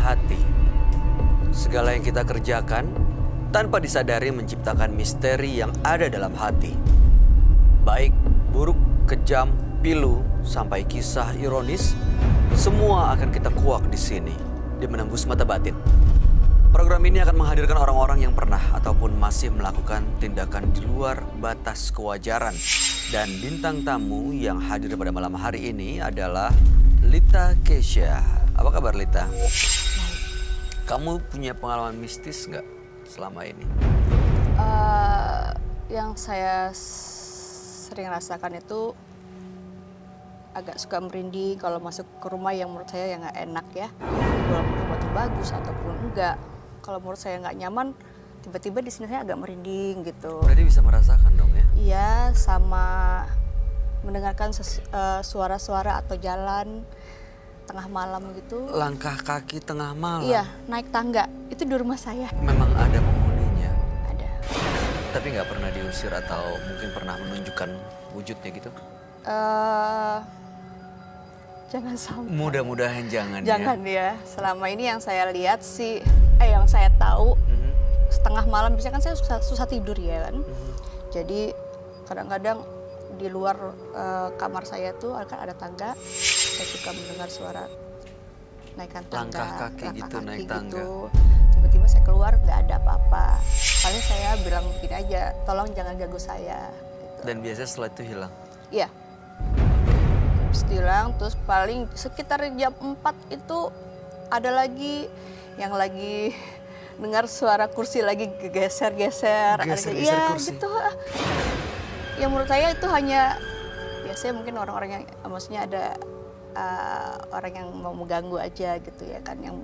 hati. Segala yang kita kerjakan tanpa disadari menciptakan misteri yang ada dalam hati. Baik, buruk, kejam, pilu, sampai kisah ironis, semua akan kita kuak di sini, di Menembus Mata Batin. Program ini akan menghadirkan orang-orang yang pernah ataupun masih melakukan tindakan di luar batas kewajaran. Dan bintang tamu yang hadir pada malam hari ini adalah Lita Keisha. Apa kabar, Lita? Kamu punya pengalaman mistis nggak selama ini? Yang saya sering rasakan itu agak suka merinding kalau masuk ke rumah yang menurut saya yang nggak enak ya. Walaupun rumah itu bagus ataupun enggak. Kalau menurut saya nggak nyaman, tiba-tiba di sini saya agak merinding gitu. Berarti bisa merasakan dong ya? Iya, sama mendengarkan suara-suara atau jalan tengah malam gitu. Langkah kaki tengah malam? Iya, naik tangga. Itu di rumah saya. Memang ada penghuninya? Ada. Tapi nggak pernah diusir atau mungkin pernah menunjukkan wujudnya gitu? Jangan sampai. Mudah-mudahan jangan ya. Jangan ya. Selama ini yang saya lihat sih, yang saya tahu, setengah malam biasanya kan saya susah tidur ya kan. Jadi kadang-kadang di luar kamar saya tuh akan ada tangga. Saya suka mendengar suara naikkan tangga. Langkah kaki gitu, naik tangga. Tiba-tiba saya keluar nggak ada apa-apa. Paling saya bilang begini aja, tolong jangan ganggu saya. Gitu. Dan biasanya setelah itu hilang? Iya. Hilang, terus paling sekitar jam 4 itu ada lagi yang lagi dengar suara kursi lagi geser-geser. Geser-geser kursi? Gitu. Yang menurut saya itu hanya, biasanya mungkin orang-orang yang, maksudnya ada orang yang mau mengganggu aja gitu ya kan. Yang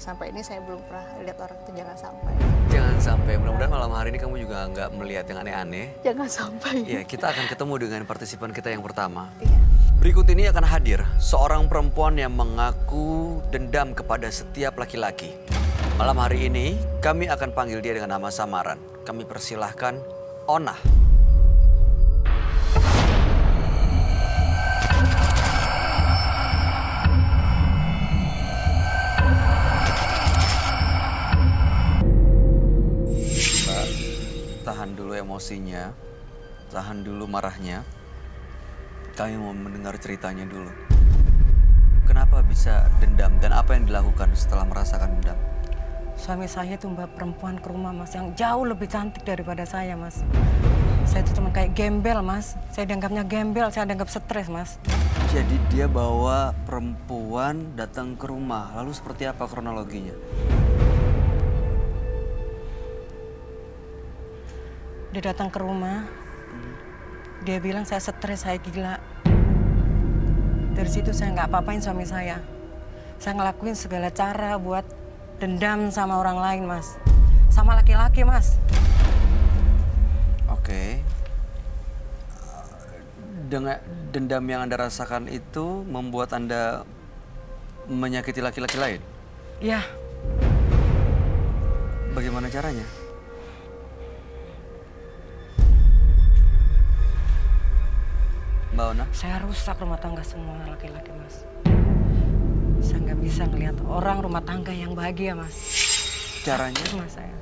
sampai ini saya belum pernah lihat orang itu, jangan sampai. Jangan sampai, mudah-mudahan malam hari ini kamu juga nggak melihat yang aneh-aneh. Jangan sampai. Iya, kita akan ketemu dengan partisipan kita yang pertama. Iya. Berikut ini akan hadir seorang perempuan yang mengaku dendam kepada setiap laki-laki. Malam hari ini kami akan panggil dia dengan nama samaran. Kami persilahkan Ona. Mbak, tahan dulu emosinya, tahan dulu marahnya. Kami mau mendengar ceritanya dulu. Kenapa bisa dendam dan apa yang dilakukan setelah merasakan dendam? Suami saya tuh mbak perempuan ke rumah mas yang jauh lebih cantik daripada saya mas. Saya tuh cuma kayak gembel mas. Saya dianggapnya gembel, saya dianggap stres mas. Jadi dia bawa perempuan datang ke rumah. Lalu seperti apa kronologinya? Dia datang ke rumah. Dia bilang saya stres, saya gila. Dari situ saya nggak apa-apain suami saya. Saya ngelakuin segala cara buat dendam sama orang lain, Mas. Sama laki-laki, Mas. Oke. Dengan dendam yang Anda rasakan itu membuat Anda menyakiti laki-laki lain? Iya. Bagaimana caranya? Mbak Ona? Saya rusak rumah tangga semua laki-laki, Mas. Saya nggak bisa ngelihat orang rumah tangga yang bahagia, Mas. Caranya? Sakit, Mas, saya.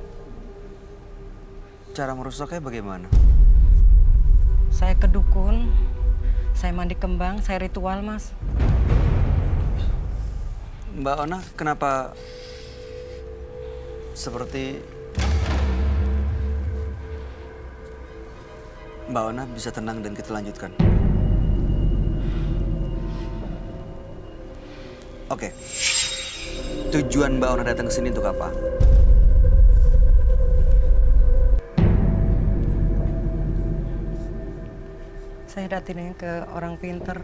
Cara merusaknya bagaimana? Saya ke dukun, saya mandi kembang, saya ritual, Mas. Mbak Ona, kenapa seperti Mbak Ona bisa tenang dan kita lanjutkan? Oke. Tujuan Mbak Ona datang ke sini untuk apa? Saya datangin ke orang pinter.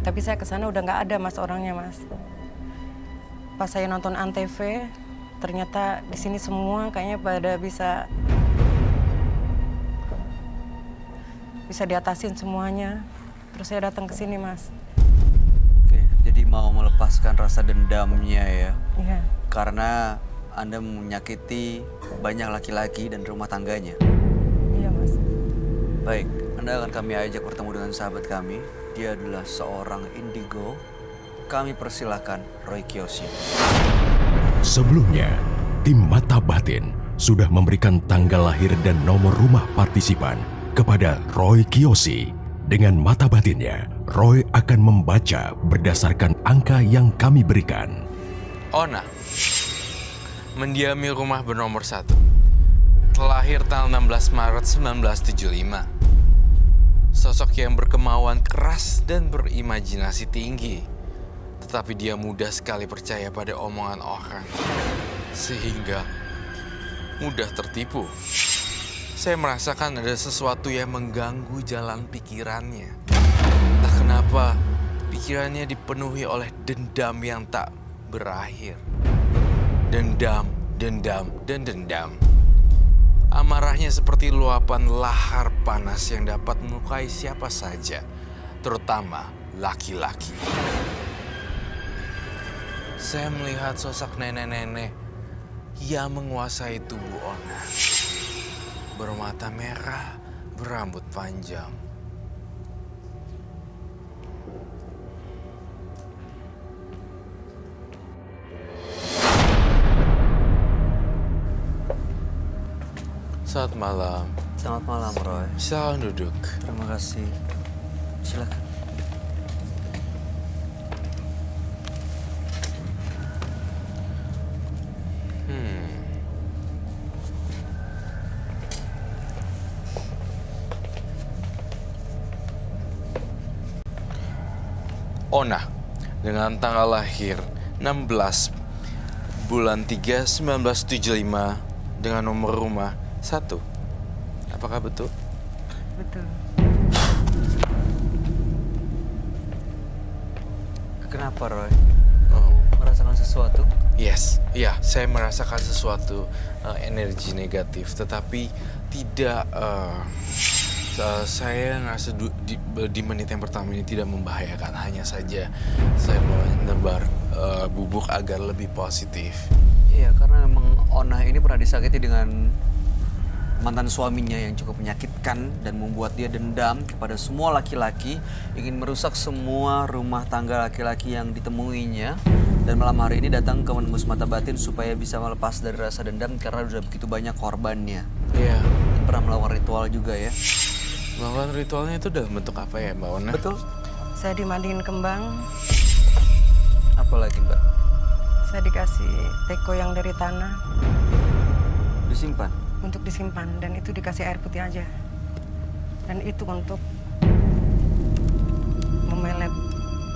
Tapi saya ke sana udah nggak ada mas orangnya mas. Pas saya nonton Antv, ternyata di sini semua kayaknya pada bisa diatasin semuanya. Terus saya datang ke sini mas. Oke, jadi mau melepaskan rasa dendamnya ya? Iya. Karena Anda menyakiti banyak laki-laki dan rumah tangganya. Iya mas. Baik, Anda akan kami ajak bertemu dengan sahabat kami. Dia adalah seorang indigo. kami persilahkan Roy Kiyoshi. Sebelumnya, tim Mata Batin sudah memberikan tanggal lahir dan nomor rumah partisipan kepada Roy Kiyoshi. Dengan mata batinnya, Roy akan membaca berdasarkan angka yang kami berikan. Ona, mendiami rumah bernomor 1. Terlahir tanggal 16 Maret 1975. Sosok yang berkemauan keras dan berimajinasi tinggi. Tetapi dia mudah sekali percaya pada omongan orang. Sehingga mudah tertipu. Saya merasakan ada sesuatu yang mengganggu jalan pikirannya. Entah kenapa pikirannya dipenuhi oleh dendam yang tak berakhir. Dendam, dendam, dan dendam. Amarahnya seperti luapan lahar panas yang dapat melukai siapa saja, terutama laki-laki. Saya melihat sosok nenek-nenek yang menguasai tubuh Ona. Bermata merah, berambut panjang. Selamat malam. Selamat malam, Roy. Silakan duduk. Terima kasih. Silakan. Ona, dengan tanggal lahir 16 bulan 3 1975 dengan nomor rumah 1. Apakah betul? Betul. Kenapa, Roy? Oh, Merasakan sesuatu? yes. Ya, saya merasakan sesuatu energi negatif, tetapi tidak saya ngerasa di menit yang pertama ini tidak membahayakan. Hanya saja saya mau menebar bubuk agar lebih positif. Iya, karena memang Ona ini pernah disakiti dengan mantan suaminya yang cukup menyakitkan dan membuat dia dendam kepada semua laki-laki, ingin merusak semua rumah tangga laki-laki yang ditemuinya. Dan malam hari ini datang ke menembus mata batin supaya bisa melepas dari rasa dendam karena sudah begitu banyak korbannya. Iya. Pernah melakukan ritual juga ya? Melakukan ritualnya itu dalam bentuk apa ya, Mbak Ona? Betul. Saya dimandiin kembang, Apa lagi, Mbak? saya dikasih teko yang dari tanah Disimpan? untuk disimpan, dan itu dikasih air putih aja. Dan itu untuk memelet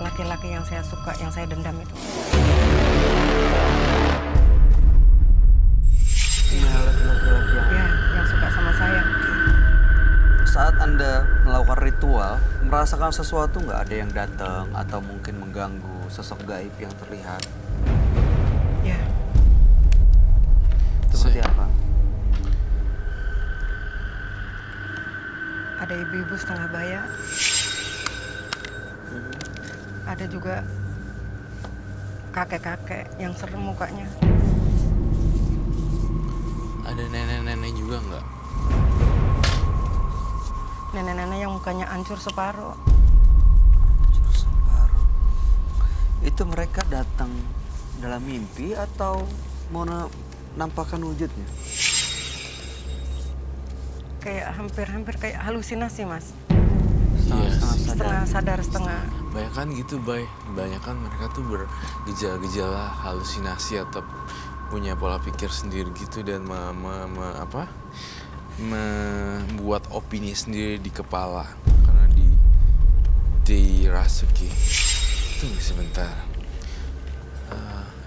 laki-laki yang saya suka, yang saya dendam itu. Melet laki-laki yang... Ya, yang suka sama saya. Saat Anda melakukan ritual, merasakan sesuatu nggak? Ada yang datang atau mungkin mengganggu sosok gaib yang terlihat? Ya, Seperti apa? ada ibu-ibu setengah baya. Ada juga kakek-kakek yang serem mukanya. Ada nenek-nenek juga nggak? Nenek-nenek yang mukanya hancur separuh. Separuh. Itu mereka datang dalam mimpi atau mau nampakkan wujudnya? Kayak hampir-hampir kayak halusinasi, Mas. Iya. Setengah sadar, setengah. Banyakan gitu, Bay. Banyakan mereka tuh bergejala-gejala halusinasi atau punya pola pikir sendiri gitu dan membuat opini sendiri di kepala karena dirasuki. Tunggu sebentar.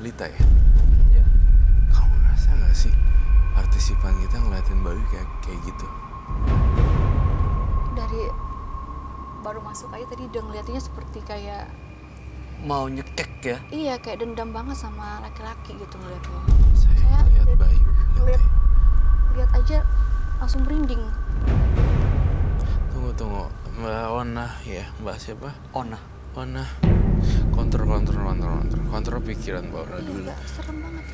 Lita ya? Ya. Kamu ngerasa gak sih partisipan kita ngeliatin Bayu kayak gitu? Dari baru masuk aja tadi udah ngeliatinnya seperti kayak Mau nyekek ya? iya kayak dendam banget sama laki-laki gitu ngeliatnya. Saya ngeliat Bayu. Lihat aja langsung merinding. Tunggu. Mbak Ona ya? Mbak siapa? Ona. Ona. Kontrol pikiran Mbak Ona dulu. Iya, serem banget.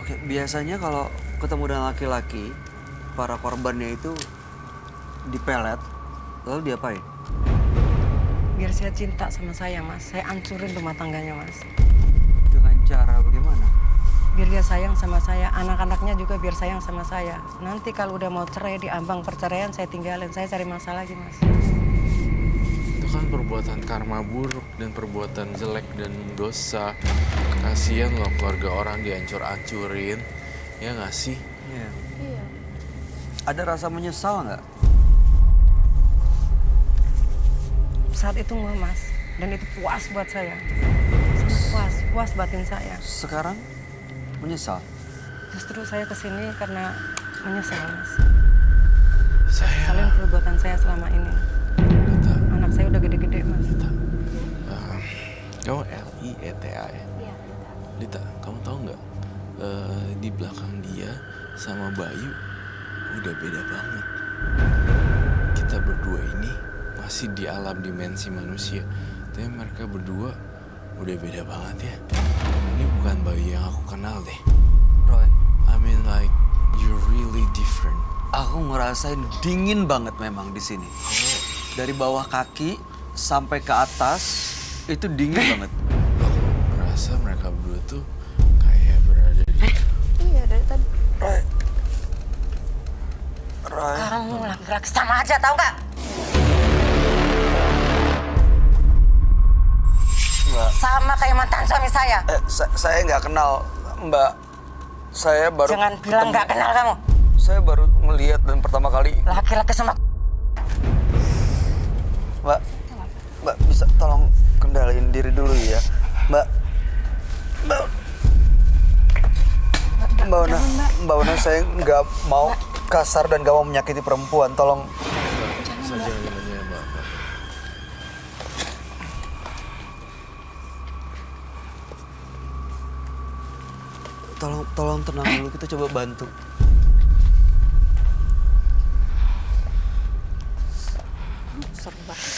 Oke, biasanya kalau ketemu dengan laki-laki, para korbannya itu dipelet, lalu diapain? biar saya cinta sama saya, Mas. Saya hancurin rumah tangganya, Mas. Dengan cara bagaimana? Biar dia sayang sama saya, anak-anaknya juga biar sayang sama saya. Nanti kalau udah mau cerai, di ambang perceraian saya tinggalin, saya cari masalah lagi, Mas. Itu kan perbuatan karma buruk dan perbuatan jelek dan dosa. Kasihan loh keluarga orang dihancur-hancurin. Ya nggak sih? Iya. Iya. Ada rasa menyesal nggak? Saat itu nggak, Mas. Dan itu puas buat saya. Sangat puas batin saya. Sekarang menyesal? Justru saya kesini karena menyesal, Mas. Saya... Salin perbuatan saya selama ini. Lita. Anak saya udah gede-gede, Mas. Lita. Kamu Lita ya? Iya. Lita, kamu tahu nggak? Di belakang dia sama Bayu udah beda banget. Kita berdua ini masih di alam dimensi manusia, tapi mereka berdua udah beda banget ya. Ini bukan Bayu yang aku kenal deh. Roy, I mean like you're really different. aku ngerasain dingin banget memang di sini. Dari bawah kaki sampai ke atas itu dingin banget. Aku merasa mereka berdua tuh kayak berada di... Iya, dari tadi. Roy. Roy. Kamu laki-laki sama aja, tahu nggak? Mbak, Sama kayak mantan suami saya. saya nggak kenal Mbak. Saya baru Jangan bilang nggak kenal kamu. Saya baru melihat dan pertama kali. Laki-laki sama... Mbak bisa tolong kendaliin diri dulu ya, Mbak. Mbak Ona, saya nggak mau kasar dan nggak mau menyakiti perempuan. Tolong. Saja aja Mbak. Tolong tenang dulu. Kita coba bantu. Serem banget.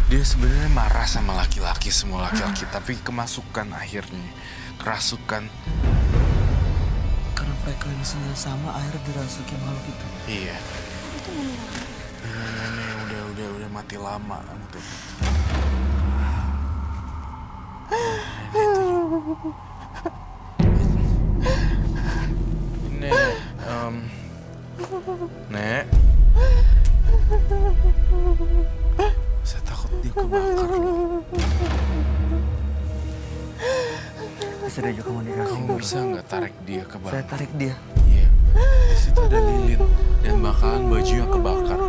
Dia sebenarnya marah sama laki-laki, semua laki-laki, tapi kemasukan akhirnya, kerasukan. Karena frekuensinya sama, air dirasuki makhluk itu. Iya. Nenek udah mati lama gitu. Nek. Saya takut dia kebakar loh. Bisa diajak komunikasi. Kamu bisa nggak tarik dia ke bawah? Saya tarik dia. Iya. Di situ ada lilin dan bakalan baju yang kebakar.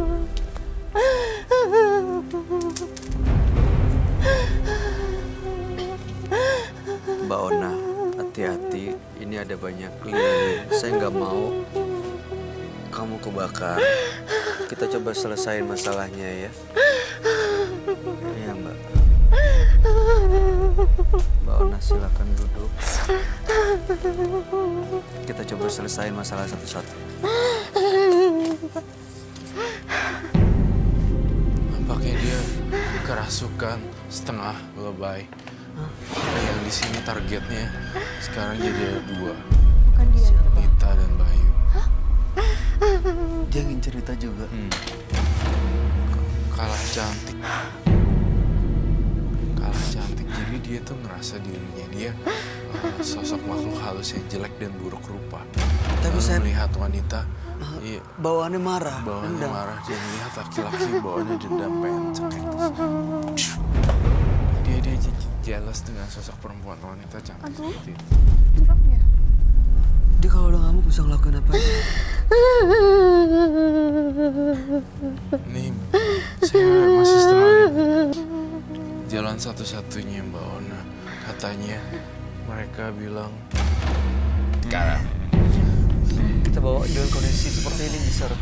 Mbak Ona, hati-hati. Ini ada banyak lilin. Saya nggak mau kamu kebakar. Kita coba selesain masalahnya ya. Iya Mbak. Mbak Ona silakan duduk. Kita coba selesain masalah satu-satu. Nampaknya dia kerasukan setengah lebay. Yang di sini targetnya sekarang jadi ada 2. Bukan dia. Lita dan Bayu. Dia ingin cerita juga. Kalah cantik. Jadi dia tuh ngerasa dirinya dia sosok makhluk halus yang jelek dan buruk rupa. Tapi saya melihat wanita bawaannya marah. bawaannya dendam. marah dan melihat laki-laki bawaannya dendam pengen cengkeh. Dia jealous dengan sosok perempuan wanita cantik seperti itu. Serem ya? Dia kalau udah ngamuk bisa ngelakuin apa aja. Nih, saya masih setengah jalan satu-satunya Mbak Ona. Katanya mereka bilang Kita bawa dengan kondisi seperti ini bisa.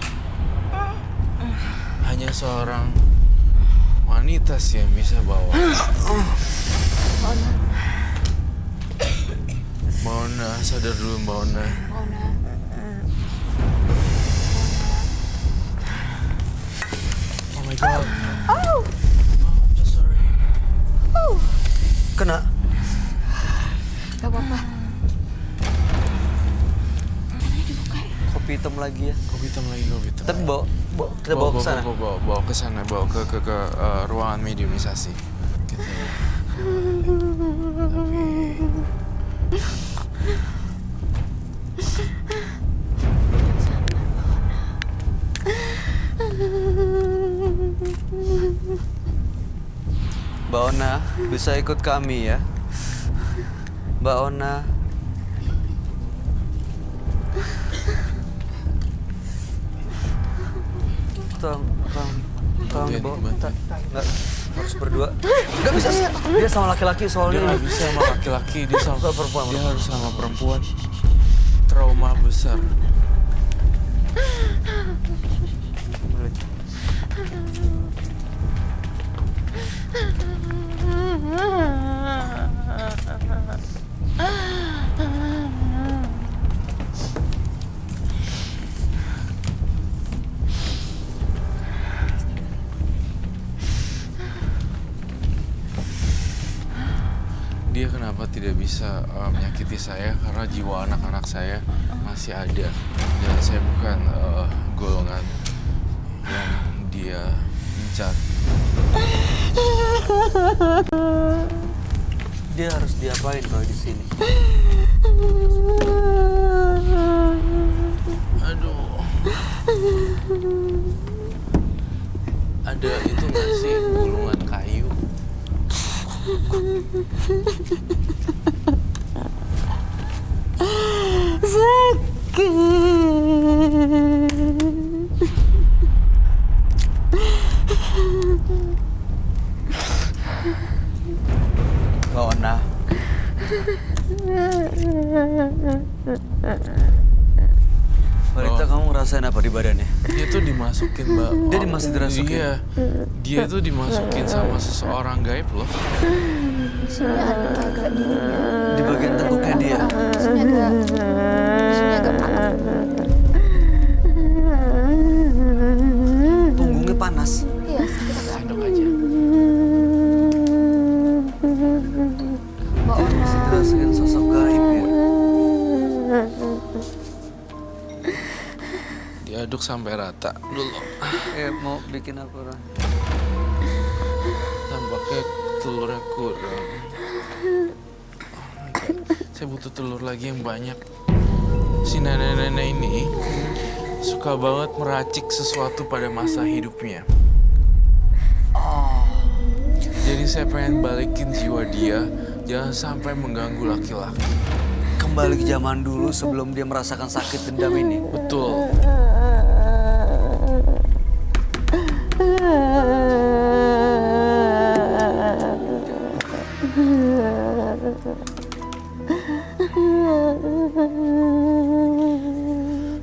hanya seorang wanita sih yang bisa bawa. Mbak Ona, sadar dulu Mbak Ona. Mona. Oh my God. Oh, I'm so sorry. Kena. gak apa-apa. Kopi kopi hitam lagi ya. Kopi hitam lagi, kopi hitam. Tapi kita bawa ke sana. Bawa ke sana, bawa ke ruangan mediumisasi. Kita. Mbak Ona, bisa ikut kami ya. Mbak Ona. Tolong dibawa. Nggak, harus berdua. Nggak bisa, dia sama laki-laki Dia soalnya. nggak bisa sama laki-laki, dia sama perempuan. Dia harus sama perempuan. Trauma besar. Dia kenapa tidak bisa menyakiti saya karena jiwa anak-anak saya masih ada dan saya bukan golongan yang dia incar. Dia harus diapain kalau di sini? Aduh. Ada itu nggak sih gulungan kayu? Mbak Ona. Balita, kamu ngerasain apa di badannya? Dia tuh dimasukin, Mbak. Dia dimasukin? Iya. Dia tuh dimasukin sama seseorang gaib loh. Di sini ada agak dingin ya. Di bagian tengkuknya dia. Di sini agak panas. Punggungnya panas. Iya, sedikit agak. Sendok aja. Mbak Ona. Masih dirasain sosok gaib ya. Diaduk sampai rata dulu. Mau bikin apa? Tampaknya telurnya kurang. Saya butuh telur lagi yang banyak. Si nenek-nenek ini suka banget meracik sesuatu pada masa hidupnya. Jadi saya pengen balikin jiwa dia, jangan sampai mengganggu laki-laki. Kembali ke zaman dulu sebelum dia merasakan sakit dendam ini. Betul.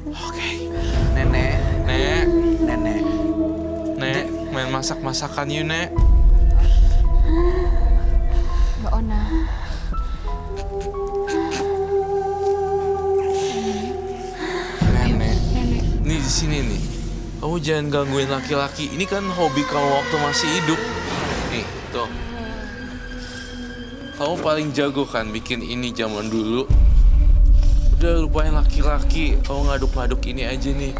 Oke. Nenek, Nek, nenek. main masak-masakan yuk, Nek. Mbak Ona. Nenek. Nih di sini nih. Kamu jangan gangguin laki-laki. Ini kan hobi kamu waktu masih hidup. Nih, tuh. Kamu paling jago kan bikin ini zaman dulu. Udah lupain laki-laki. Kamu ngaduk-ngaduk ini aja nih.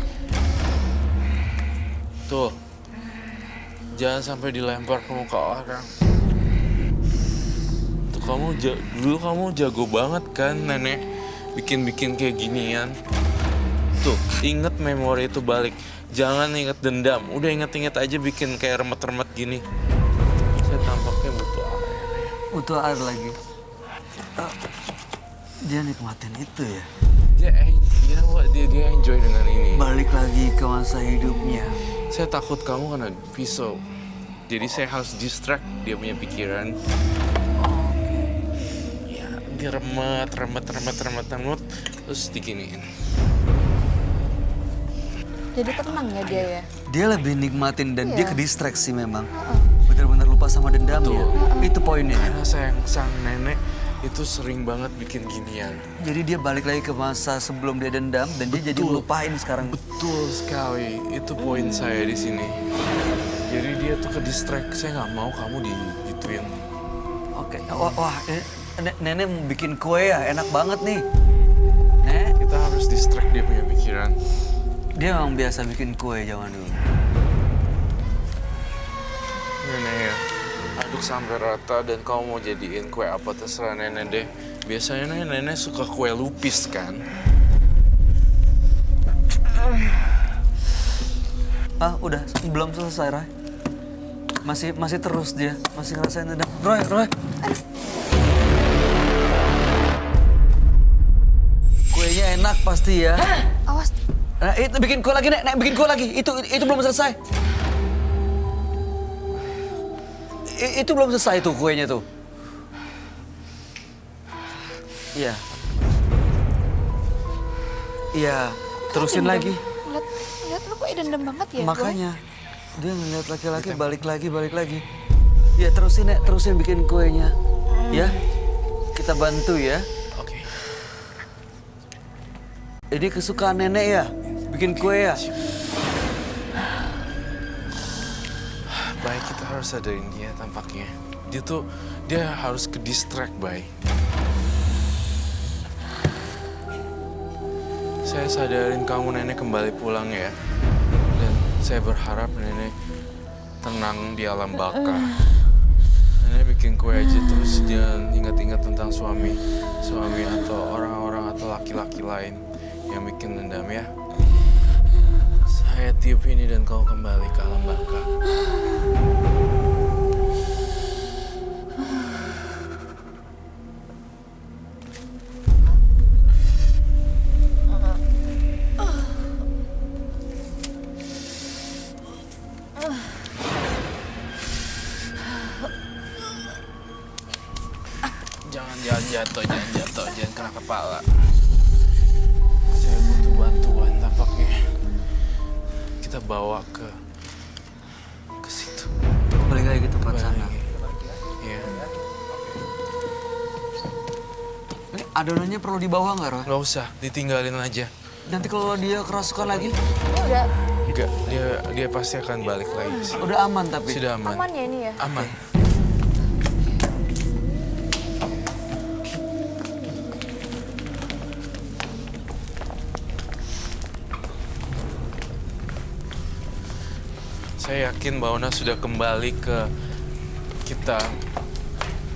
Tuh. Jangan sampai dilempar ke muka orang. Tuh dulu kamu jago banget kan, Nenek. Bikin-bikin kayak ginian. Tuh, inget memori itu balik. Jangan inget dendam. Udah inget-inget aja bikin kayak remet-remet gini. Saya tampaknya butuh air. Butuh air lagi. Dia nikmatin itu ya. Dia enjoy dengan ini. Balik lagi ke masa hidupnya. Saya takut kamu kena pisau. Jadi saya harus distract dia punya pikiran. Ya, dia remet, terus diginiin. Jadi tenang ya dia ya. Dia lebih nikmatin dan dia Iya. kedistraksi memang. Benar-benar lupa sama dendamnya. Itu poinnya. Karena sang nenek itu sering banget bikin ginian. Jadi dia balik lagi ke masa sebelum dia dendam dan dia jadi melupain sekarang. Betul sekali, itu poin saya di sini. Jadi dia tuh ke distract, saya nggak mau kamu digituin. Oke. Wah, nenek mau bikin kue ya, enak banget nih. Nek, Kita harus harus distract dia punya pikiran. Dia memang biasa bikin kue zaman dulu. Nenek ya, aduk sampai rata dan kamu mau jadiin kue apa terserah nenek deh. Biasanya nenek suka kue lupis kan? Ah, udah belum selesai, Roy. Masih terus dia, masih ngerasain dendam. Roy. Kuenya enak pasti ya. Awas. Nah, itu bikin kue lagi, Nek, bikin kue lagi. Itu belum selesai. Itu belum selesai tuh kuenya tuh. Iya. Iya, terusin lagi. Lihat lu kok dendam banget ya. Makanya dia ngeliat laki-laki balik lagi. Ya terusin Nek, terusin bikin kuenya. Ya, kita bantu ya. Oke. Ini kesukaan nenek ya, bikin kue ya. Baik, kita harus sadarin dia tampaknya. Dia harus ke distract, Bay. Saya sadarin kamu nenek kembali pulang ya. Dan saya berharap nenek tenang di alam baka. Nenek bikin kue aja terus dia ingat-ingat tentang suami atau orang-orang atau laki-laki lain yang bikin dendam ya. Saya tiup ini dan kau kembali ke alam baka. Jangan jatuh, jangan kena kepala. Saya butuh bantuan tampaknya. Kita bawa ke situ. Balik lagi ke tempat Balik sana. lagi. Iya. Ini adonannya perlu dibawa nggak, Roy? Nggak usah, ditinggalin aja. Nanti kalau dia kerasukan lagi, Udah Enggak, dia pasti akan balik lagi ke sini. udah aman tapi. Sudah aman. aman ya ini ya. Aman. Saya yakin Mbak Ona sudah kembali ke kita.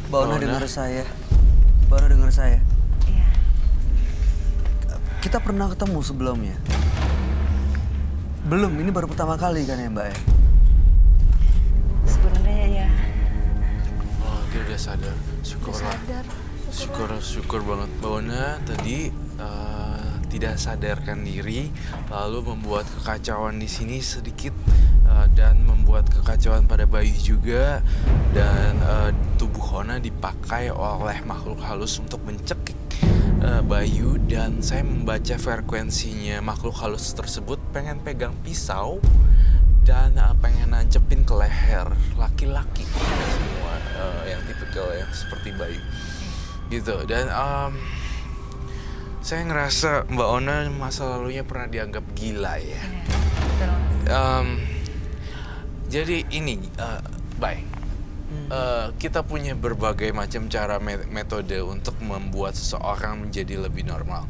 Mbak Ona Mbak Ona. dengar saya. Mbak Ona dengar saya. Iya. Kita pernah ketemu sebelumnya. Belum, ini baru pertama kali kan ya Mbak ya? Sebenarnya ya. Oh, dia udah sadar. Syukurlah. Syukur banget. Mbak Ona tadi tidak sadarkan diri, lalu membuat kekacauan di sini sedikit dan membuat kekacauan pada Bayu juga, dan tubuh Ona dipakai oleh makhluk halus untuk mencekik Bayu, dan saya membaca frekuensinya makhluk halus tersebut pengen pegang pisau dan pengen nancepin ke leher laki-laki semua yang tipikal ya seperti Bayu gitu. Dan saya ngerasa Mbak Ona masa lalunya pernah dianggap gila ya. Jadi ini, Bay, kita punya berbagai macam cara metode untuk membuat seseorang menjadi lebih normal.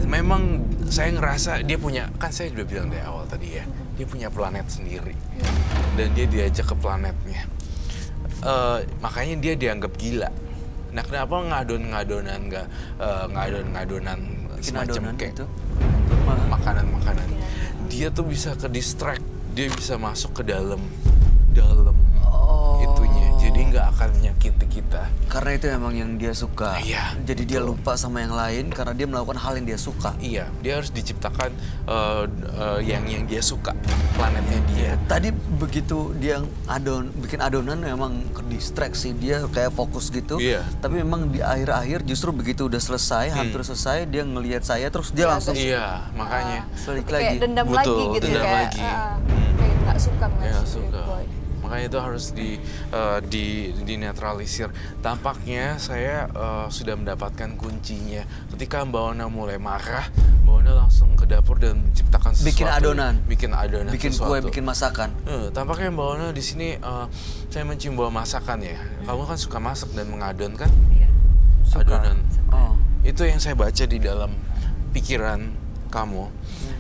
Memang saya ngerasa dia punya, kan saya udah bilang dari awal tadi ya, dia punya planet sendiri. Dan dia diajak ke planetnya. Makanya dia dianggap gila. Nah, kenapa ngadon-ngadonan semacam adonan kayak gitu? makanan-makanan. Dia tuh bisa ke distract, dia bisa masuk ke dalam itunya. Jadi nggak akan menyakiti kita. Karena itu emang yang dia suka. Iya, Jadi dia lupa sama yang lain karena dia melakukan hal yang dia suka. Iya, dia harus diciptakan yang dia suka, planetnya dia. Tadi begitu dia bikin adonan memang ke distraksi, dia kayak fokus gitu. Iya. Tapi memang di akhir-akhir justru begitu udah selesai, hampir selesai, dia ngelihat saya terus dia langsung Iya, makanya. balik Kayak lagi. dendam Betul, lagi gitu dendam kayak. lagi. Kayak nggak suka Ya, ngeliat si suka. Boy. Makanya itu harus dinetralisir. Tampaknya saya sudah mendapatkan kuncinya. Ketika Mbak Ona mulai marah, Mbak Ona langsung ke dapur dan menciptakan sesuatu. Bikin adonan. Bikin Kue, sesuatu. bikin masakan. Tampaknya Mbak Ona di sini saya mencium bau masakan ya. Kamu kan suka masak dan mengadon kan? Iya. Suka. Adonan. Oh. Itu yang saya baca di dalam pikiran kamu,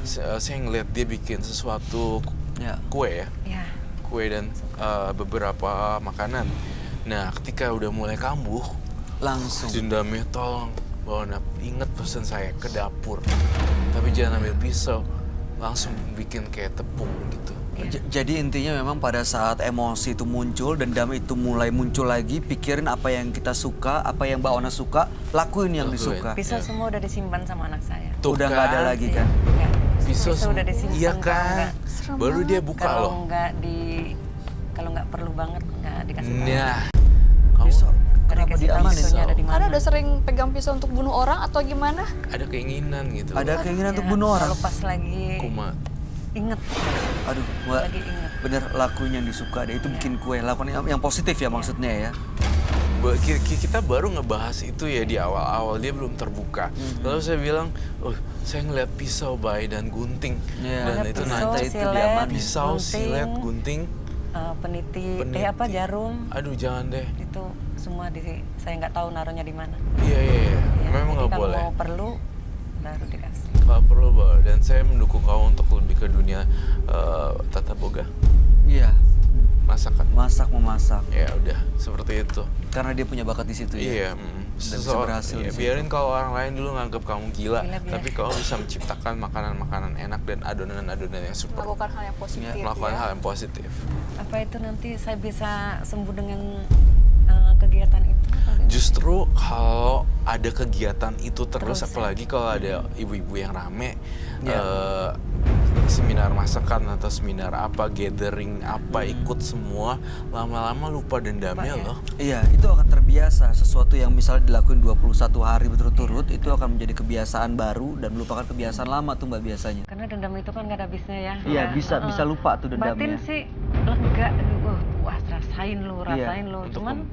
saya ngeliat dia bikin sesuatu Ya. kue ya, Ya. kue dan beberapa makanan. Nah, ketika udah mulai kambuh, Langsung. dendamnya tolong bawa inget pesan saya ke dapur, tapi jangan ambil pisau, langsung bikin kayak tepung gitu. Jadi intinya memang pada saat emosi itu muncul, dendam itu mulai muncul lagi, pikirin apa yang kita suka, apa yang Mbak Ona suka, lakuin yang Lakuin. disuka. Pisau semua udah disimpan sama anak saya. Tuh Udah nggak ada kan? lagi kan? Ya. Pisau udah disimpan. iya kalau kan? nggak- Baru dia buka kalau loh. kalau nggak perlu banget nggak dikasih tahu. Nah, kamu Pisau. Nggak Kenapa dikasih tahu diamanin? pisaunya ada di mana. Karena udah sering pegang pisau untuk bunuh orang atau gimana? ada keinginan gitu. Ada keinginan untuk Ya, bunuh orang. Kalau pas lagi Kuma. inget, Aduh, Mbak. lagi inget. Bener, lakuin yang disuka deh. Itu bikin kue. Lakuin yang positif ya maksudnya ya. Kita baru ngebahas itu ya di awal-awal, dia belum terbuka. Lalu saya bilang, oh saya ngeliat pisau, bay, dan gunting. Iya. Dan Ada itu pisau, nanti itu silet, diamanin. pisau, gunting, silet, gunting. peniti, Peniti. jarum. Aduh jangan deh. Itu semua saya nggak tahu naruhnya di mana. Iya. Ya, Memang jadi nggak kalau boleh. mau perlu baru dikasih. Kalau perlu, Mbak. Dan saya mendukung kamu untuk lebih ke dunia tata boga, Iya. masakan. Memasak. Ya udah, seperti itu. Karena dia punya bakat di situ ya. Iya, Dan bisa berhasil iya, di situ. biarin kalau orang lain dulu nganggap kamu gila, Gila, biar. tapi kamu bisa menciptakan makanan-makanan enak dan adonan-adonan yang super. Melakukan hal yang positif Melakukan ya. hal yang positif. Apa itu nanti saya bisa sembuh dengan kegiatan itu? Atau gimana? Justru kalau ada kegiatan itu terus, Terus, ya. apalagi kalau ada ibu-ibu yang rame, Ya. seminar masakan atau seminar apa, gathering apa, ikut semua, lama-lama lupa dendamnya Lupa, ya. loh. Iya, itu akan terbiasa. Sesuatu yang misalnya dilakuin 21 hari berturut-turut, itu akan menjadi kebiasaan baru dan melupakan kebiasaan lama tuh Mbak biasanya. Karena dendam itu kan nggak ada habisnya ya. Iya, Ya, bisa lupa tuh dendamnya. Batin sih lega, wah rasain lu. Iya, untuk Cuman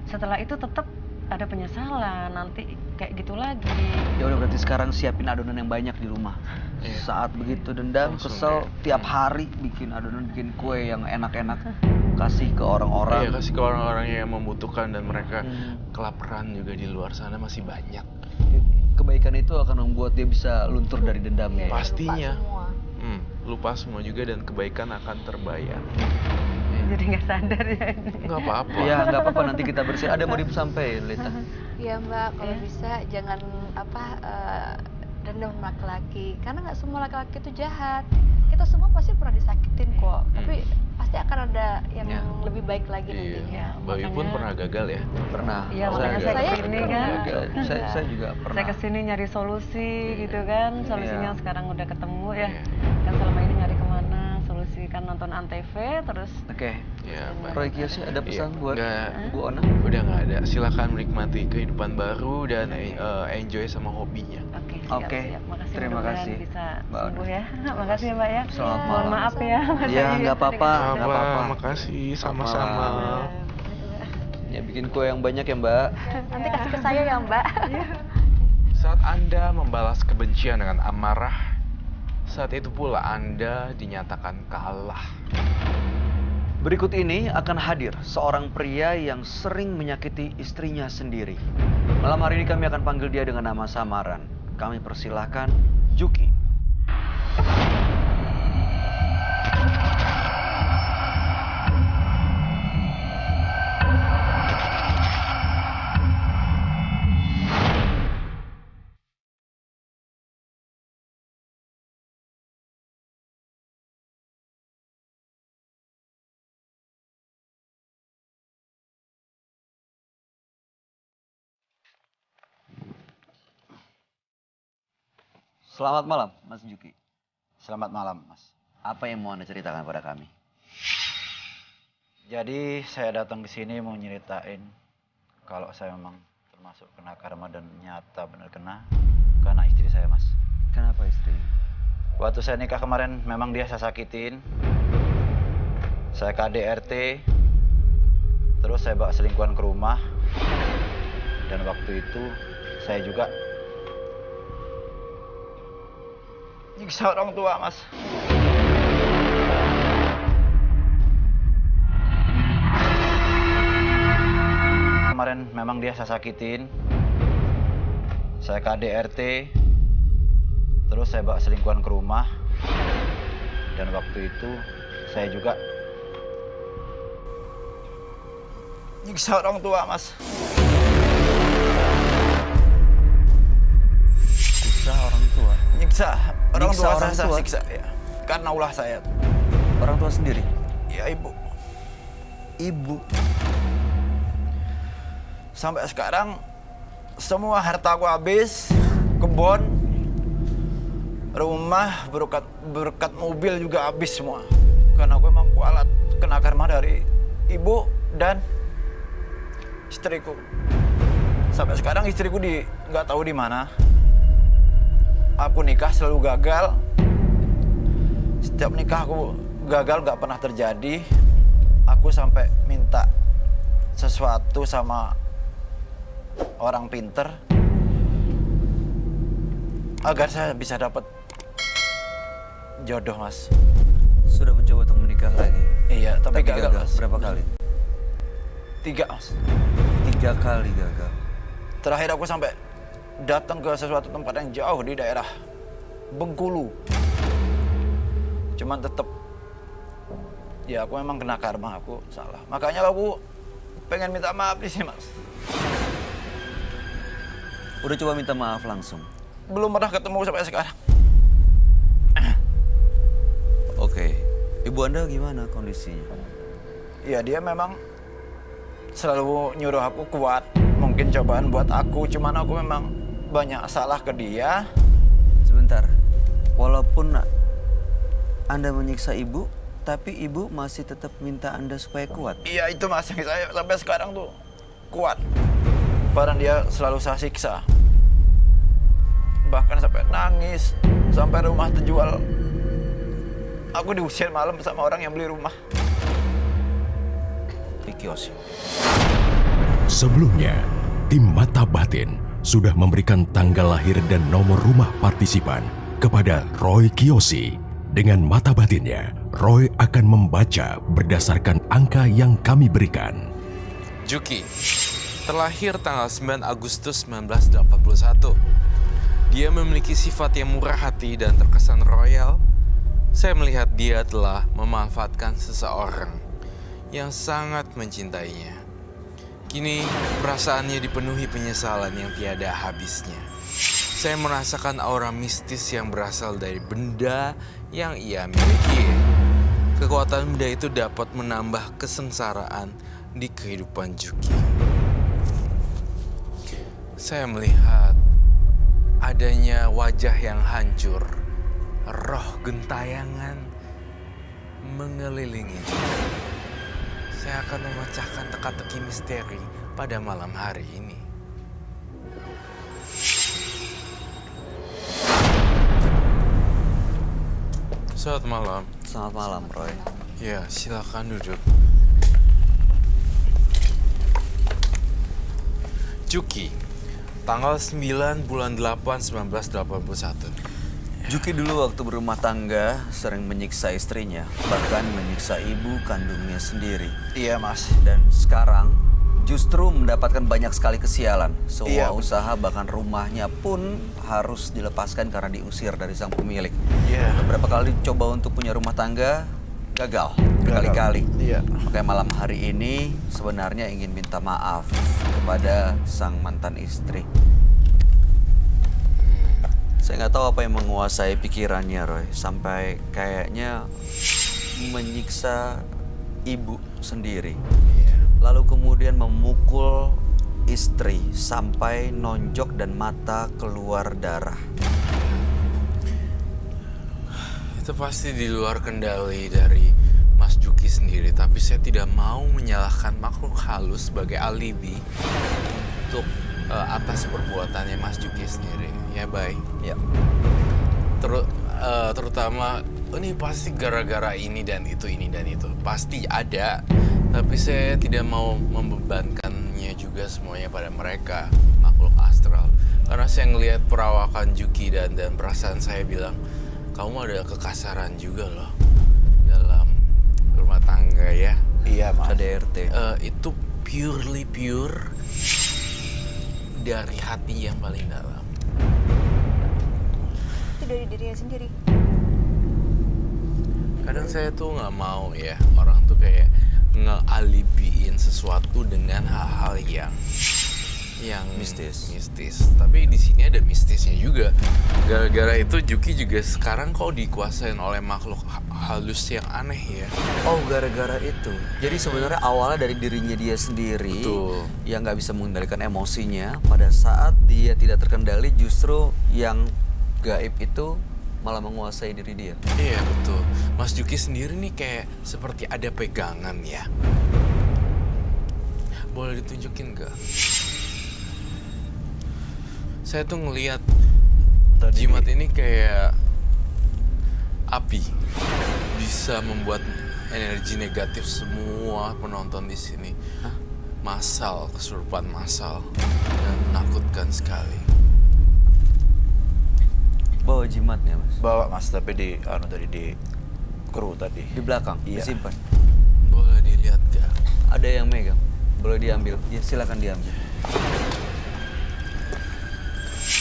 setelah itu tetap ada penyesalan, nanti kayak gitu lagi. Ya udah berarti sekarang siapin adonan yang banyak di rumah. Iya. Saat begitu dendam, Langsung kesel, deh. tiap hari bikin adonan, bikin kue yang enak-enak, kasih ke orang-orang. Iya, kasih ke orang-orang yang membutuhkan dan mereka Hmm. kelaparan juga di luar sana masih banyak. Kebaikan itu akan membuat dia bisa luntur dari dendamnya. Pastinya. Lupa semua. Lupa semua juga dan kebaikan akan terbayar. Jadi nggak sadar ya. Nggak apa-apa. Ya nggak apa-apa, nanti kita bersih. Ada mau disampaikan, Lita? Iya Mbak, kalau Iya. bisa jangan dendam sama laki-laki. Karena nggak semua laki-laki itu jahat. Kita semua pasti pernah disakitin kok. Tapi pasti akan ada yang Ya. lebih baik lagi nantinya. Iya. Bayu pun makanya- pernah gagal ya. Pernah. Iya, Saya makanya juga saya Saya kesini pernah. kan. saya juga pernah. Saya kesini nyari solusi gitu kan. Solusinya Iya. sekarang udah ketemu ya. Iya. Kan selama ini nyari kemana? Solusi kan nonton Antv terus. Oke. Ya, baik. Roy Kiyoshi ada pesan Iya. buat Nggak. Bu Ona? Udah nggak ada. Silakan menikmati kehidupan baru dan enjoy sama hobinya. Oke, siap, Oke. siap. Makasih, Terima mudah-mudahan kasih, bisa Mbak sembuh Ona. ya. Makasih ya Mbak ya. Selamat Mohon malam. maaf ya. Mas Ya, Ayu. nggak apa-apa. Nggak apa-apa. Makasih, sama-sama. Sama. Ya bikin kue yang banyak ya Mbak. Nanti kasih ke saya ya Mbak. Saat Anda membalas kebencian dengan amarah, saat itu pula Anda dinyatakan kalah. Berikut ini akan hadir seorang pria yang sering menyakiti istrinya sendiri. Malam hari ini kami akan panggil dia dengan nama samaran. Kami persilahkan Juki. Selamat malam, Mas Juki. Selamat malam, Mas. Apa yang mau Anda ceritakan pada kami? Jadi saya datang ke sini mau nyeritain kalau saya memang termasuk kena karma dan nyata benar kena karena istri saya, Mas. Kenapa istri? Waktu saya nikah kemarin memang dia saya sakitin. Saya KDRT. Terus saya bawa selingkuhan ke rumah. Dan waktu itu saya juga nyiksa orang tua, Mas. Kemarin memang dia saya sakitin. Saya KDRT. Terus saya bawa selingkuhan ke rumah. Dan waktu itu saya juga nyiksa orang tua, Mas. Siksa orang tua. Nyiksa orang Nyiksa tua orang saya tua? siksa ya. Karena ulah saya. Orang tua sendiri. Ya ibu. Ibu. Sampai sekarang semua hartaku habis, kebun, rumah, berkat mobil juga habis semua. Karena aku emang kualat kena karma dari ibu dan istriku. Sampai sekarang istriku nggak tahu di mana. Aku nikah selalu gagal. Setiap nikah aku gagal, nggak pernah terjadi. Aku sampai minta sesuatu sama orang pinter agar saya bisa dapat jodoh, Mas. Sudah mencoba untuk menikah lagi. Iya, tapi gagal, Mas. Berapa kali? 3, Mas. 3 kali gagal. Terakhir aku sampai datang ke sesuatu tempat yang jauh di daerah Bengkulu. Cuman tetap, ya aku memang kena karma, aku salah. Makanya aku pengen minta maaf di sini, Mas. Udah coba minta maaf langsung? Belum pernah ketemu sampai sekarang. Oke. Ibu Anda gimana kondisinya? Ya dia memang selalu nyuruh aku kuat. Mungkin cobaan buat aku, cuman aku memang banyak salah ke dia. Sebentar. Walaupun Anda menyiksa ibu, tapi ibu masih tetap minta Anda supaya kuat. Iya itu, Mas, yang saya sampai sekarang tuh kuat. Padahal dia selalu saya siksa. Bahkan sampai nangis, sampai rumah terjual. Aku diusir malam sama orang yang beli rumah. Di kios. Sebelumnya, tim Mata Batin sudah memberikan tanggal lahir dan nomor rumah partisipan kepada Roy Kiyoshi. Dengan mata batinnya, Roy akan membaca berdasarkan angka yang kami berikan. Juki, terlahir tanggal 9 Agustus 1981. Dia memiliki sifat yang murah hati dan terkesan royal. Saya melihat dia telah memanfaatkan seseorang yang sangat mencintainya. Kini perasaannya dipenuhi penyesalan yang tiada habisnya. Saya merasakan aura mistis yang berasal dari benda yang ia miliki. Kekuatan benda itu dapat menambah kesengsaraan di kehidupan Juki. Saya melihat adanya wajah yang hancur, roh gentayangan mengelilingi Juki. Saya akan memecahkan teka-teki misteri pada malam hari ini. Selamat malam. Selamat malam, Roy. Ya, silakan duduk. Juki, tanggal 9 bulan 8 1981. Juki dulu waktu berumah tangga sering menyiksa istrinya, bahkan menyiksa ibu kandungnya sendiri. Iya, Mas. Dan sekarang justru mendapatkan banyak sekali kesialan. Semua Iya. usaha bahkan rumahnya pun harus dilepaskan karena diusir dari sang pemilik. Iya. Beberapa kali coba untuk punya rumah tangga, gagal berkali-kali. Iya. Makanya malam hari ini sebenarnya ingin minta maaf kepada sang mantan istri. Saya nggak tahu apa yang menguasai pikirannya, Roy. Sampai kayaknya menyiksa ibu sendiri. Lalu kemudian memukul istri sampai nonjok dan mata keluar darah. Itu pasti di luar kendali dari Mas Juki sendiri. Tapi saya tidak mau menyalahkan makhluk halus sebagai alibi untuk atas perbuatannya Mas Juki sendiri. Ya, baik. Ya. Terutama ini pasti gara-gara ini dan itu. Pasti ada. Tapi saya tidak mau membebankannya juga semuanya pada mereka, makhluk astral. Karena saya ngelihat perawakan Juki dan perasaan saya bilang, kamu ada kekasaran juga loh dalam rumah tangga ya. Iya, Mas. KDRT. Itu pure dari hati yang paling dalam. dari dirinya sendiri. Kadang saya tuh nggak mau ya orang tuh kayak ngealibiin sesuatu dengan hal-hal yang Mistis. Tapi di sini ada mistisnya juga. Gara-gara itu Juki juga sekarang kok dikuasain oleh makhluk halus yang aneh ya. Oh, gara-gara itu. Jadi sebenarnya awalnya dari dirinya dia sendiri. Betul. Yang nggak bisa mengendalikan emosinya. Pada saat dia tidak terkendali, justru yang gaib itu malah menguasai diri dia. Iya betul. Mas Juki sendiri nih kayak seperti ada pegangan ya. Boleh ditunjukin gak? Saya tuh ngelihat jimat ini kayak api. Bisa membuat energi negatif semua penonton di sini. Massal, kesurupan massal. Dan menakutkan sekali. Bawa jimatnya, Mas. Bawa Mas, tapi di kru tadi. Di belakang, Iya. disimpan. Boleh dilihat gak? Ada yang megang. Boleh diambil. Ya, silakan diambil.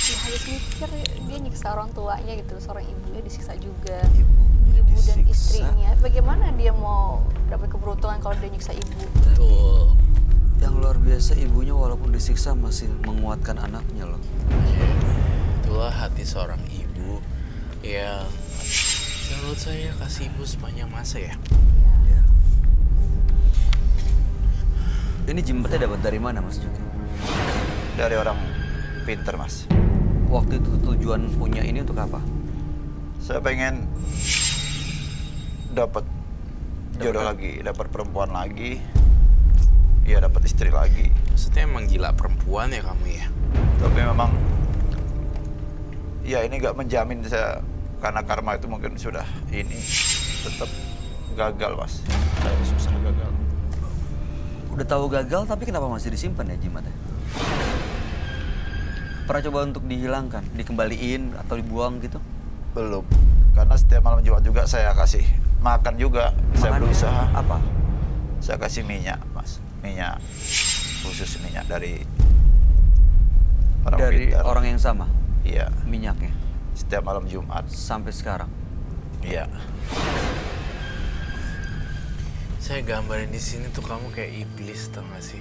Ya habis mikir dia nyiksa orang tuanya gitu, seorang ibunya disiksa juga. Ibunya Ibu dan disiksa. istrinya. Bagaimana dia mau dapat keberuntungan kalau dia nyiksa ibu? Betul. Yang luar biasa, ibunya walaupun disiksa masih menguatkan anaknya loh. Itulah hati seorang ibu yang menurut saya kasih ibu sepanjang masa ya. Ya. Ini jimatnya dapat dari mana, Mas Juki? Dari orang pinter, Mas. Waktu itu tujuan punya ini untuk apa? Saya pengen dapat jodoh lagi, dapat perempuan lagi. Iya, dapat istri lagi. Maksudnya emang gila perempuan ya kamu ya? Tapi memang ya ini nggak menjamin saya, karena karma itu mungkin sudah ini tetap gagal, Mas. Saya susah gagal. Udah tahu gagal, tapi kenapa masih disimpan ya jimatnya? Pernah coba untuk dihilangkan, dikembaliin atau dibuang gitu? Belum. Karena setiap malam Jumat juga saya kasih makan juga. Saya Makan berusaha. apa? Saya kasih minyak, Mas. Minyak khusus, minyak dari orang Dari pintar. orang yang sama, Iya, minyaknya setiap malam Jumat. sampai sekarang. Iya. Saya gambarin di sini tuh kamu kayak iblis, tau gak sih?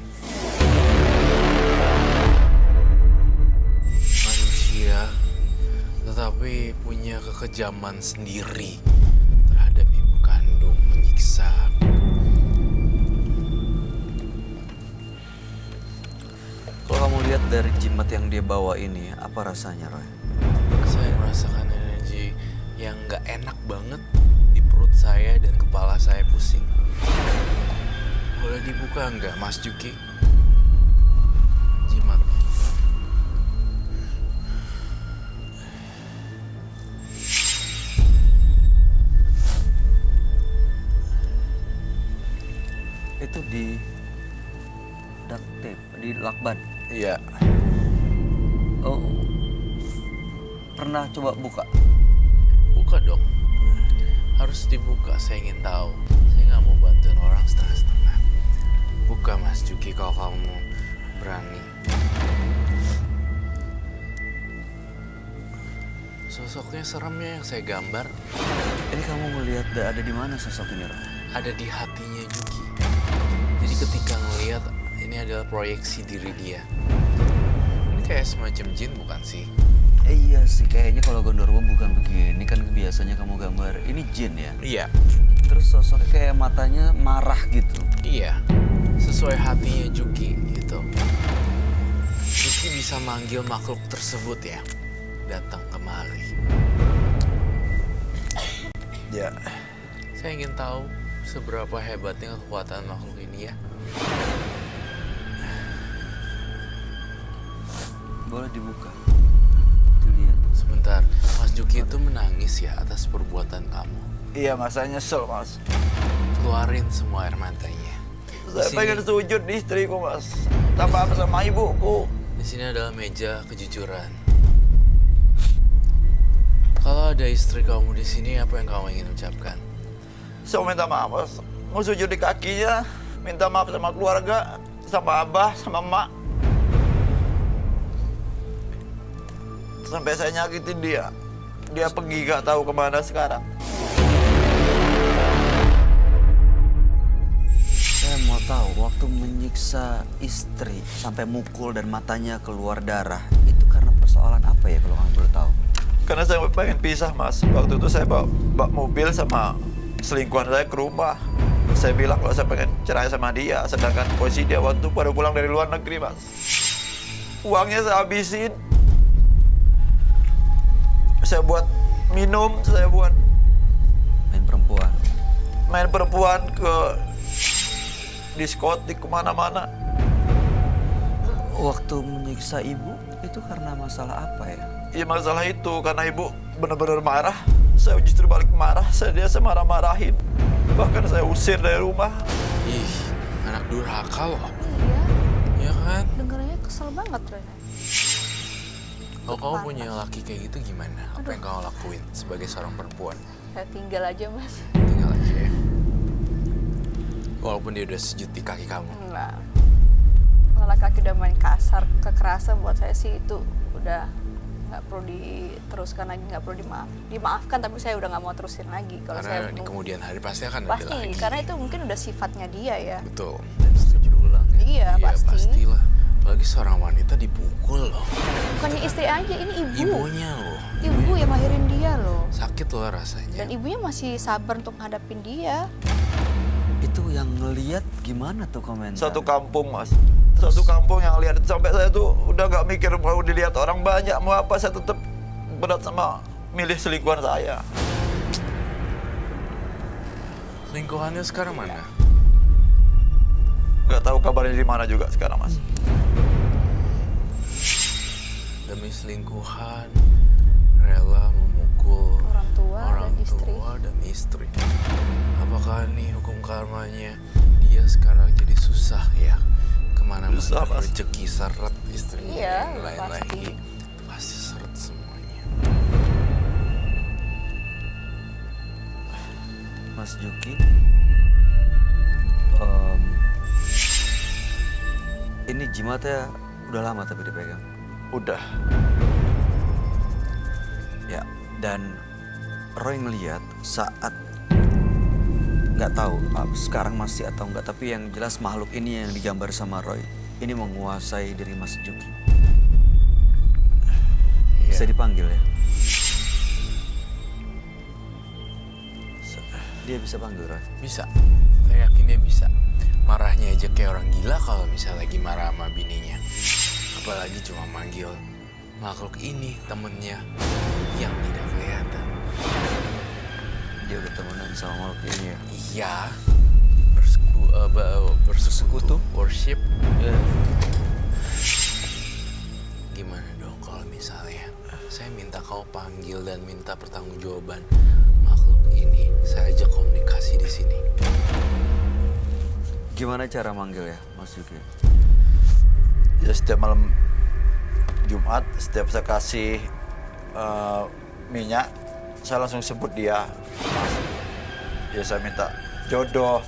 Manusia, tetapi punya kekejaman sendiri terhadap ibu kandung, menyiksa. Kalau kamu lihat dari jimat yang dia bawa ini, apa rasanya, Roy? Saya merasakan energi yang gak enak banget di perut saya dan kepala saya pusing. Boleh dibuka nggak, Mas Juki? Jimatnya. Itu di duct tape, di lakban. Iya. Oh, pernah coba buka? Buka dong. Harus dibuka, saya ingin tahu. Saya nggak mau bantuin orang setengah-setengah. Buka, Mas Juki, kalau kamu berani. Sosoknya seremnya yang saya gambar Ini kamu melihat ada di mana sosok ini, Roy? ada di hatinya Juki. Jadi ketika ngelihat, ini adalah proyeksi diri dia. Ini kayak semacam jin bukan sih? Iya sih, kayaknya kalau Gondorwo bukan begini kan biasanya kamu gambar. Ini jin ya? Iya, Terus sosoknya kayak matanya marah gitu. iya. Sesuai hatinya Juki gitu. Juki bisa manggil makhluk tersebut ya. Datang kemari. Iya. Saya ingin tahu seberapa hebatnya kekuatan makhluk ini ya. Boleh dibuka. Dilihat. Sebentar, Mas Juki itu menangis ya atas perbuatan kamu. Iya, Mas. Saya nyesel, Mas. Keluarin semua air matanya. Saya pengen sujud di istriku, Mas. Tambah apa sama ibuku. Di sini adalah meja kejujuran. Kalau ada istri kamu di sini, apa yang kamu ingin ucapkan? Saya mau minta maaf, Mas. Mau sujud di kakinya. Minta maaf sama keluarga. Sama abah, sama emak. Sampai saya nyakitin dia. dia pergi gak tahu kemana sekarang. Saya mau tahu, waktu menyiksa istri sampai mukul dan matanya keluar darah, itu karena persoalan apa ya kalau kamu boleh tahu? Karena saya pengen pisah, Mas. Waktu itu saya bawa mobil sama selingkuhan saya ke rumah. Saya bilang kalau saya pengen cerai sama dia, sedangkan posisi dia waktu baru pulang dari luar negeri, Mas. Uangnya saya habisin. Saya buat minum, saya buat main perempuan ke diskotik kemana-mana. Waktu menyiksa ibu, itu karena masalah apa ya? Iya, masalah itu karena ibu benar-benar marah. Saya justru balik marah, dia marah-marahin. Bahkan saya usir dari rumah. Ih, anak durhaka loh. Iya, Ya kan? dengarnya kesel banget Rene. Kalau kamu punya laki kayak gitu gimana? Apa yang kamu lakuin sebagai seorang perempuan? Saya tinggal aja, Mas. Tinggal aja ya. Walaupun dia udah sujud di kaki kamu. Enggak. Kalau laki-laki udah main kasar, kekerasan, buat saya sih itu udah nggak perlu diteruskan lagi, nggak perlu dimaafkan, tapi saya udah nggak mau terusin lagi. Kalau Karena saya di kemudian hari pasti akan ada pasti, lagi. karena itu mungkin udah sifatnya dia ya. Betul. Dan setuju ulang ya? Iya, pasti. Pastilah. Apalagi seorang wanita dipukul loh. Bukannya istri aja, ini ibu. Ibunya loh. Ibu yang lahirin dia loh. Sakit loh rasanya. Dan ibunya masih sabar untuk ngadapin dia. Itu yang ngelihat gimana tuh komentar? Satu kampung, Mas. Satu kampung yang lihat. Sampai saya tuh udah nggak mikir mau dilihat orang banyak, mau apa. Saya tetap berat sama milih selingkuhan saya. Lingkungannya sekarang mana? Nggak tahu kabarnya di mana juga sekarang, Mas. Demi selingkuhan, rela memukul Orang tua dan istri. dan istri. Apakah nih hukum karmanya dia sekarang jadi susah ya? Kemana-mana Susah, Mas. rezeki seret istrinya Iya, yang lain pasti. lagi. Pasti seret semuanya. Mas Juki, ini jimatnya udah lama tapi dipegang. Udah. Ya, dan Roy ngeliat saat nggak tahu sekarang masih atau enggak, tapi yang jelas makhluk ini yang digambar sama Roy ini menguasai diri Mas Juki. Bisa dipanggil ya? Dia bisa panggil Roy? Bisa. Saya yakin dia bisa. Marahnya aja kayak orang gila kalau misalnya lagi marah sama bininya. Apalagi cuma manggil makhluk ini temennya yang tidak kelihatan. Dia udah temenan sama makhluk ini ya? Iya. Bersekutu. Worship. Gimana dong kalau misalnya saya minta kau panggil dan minta pertanggungjawaban makhluk ini, saya ajak komunikasi di sini. Gimana cara manggil ya, Mas Juki? Ya setiap malam Jumat, setiap saya kasih minyak, saya langsung sebut dia. Ya saya minta jodoh,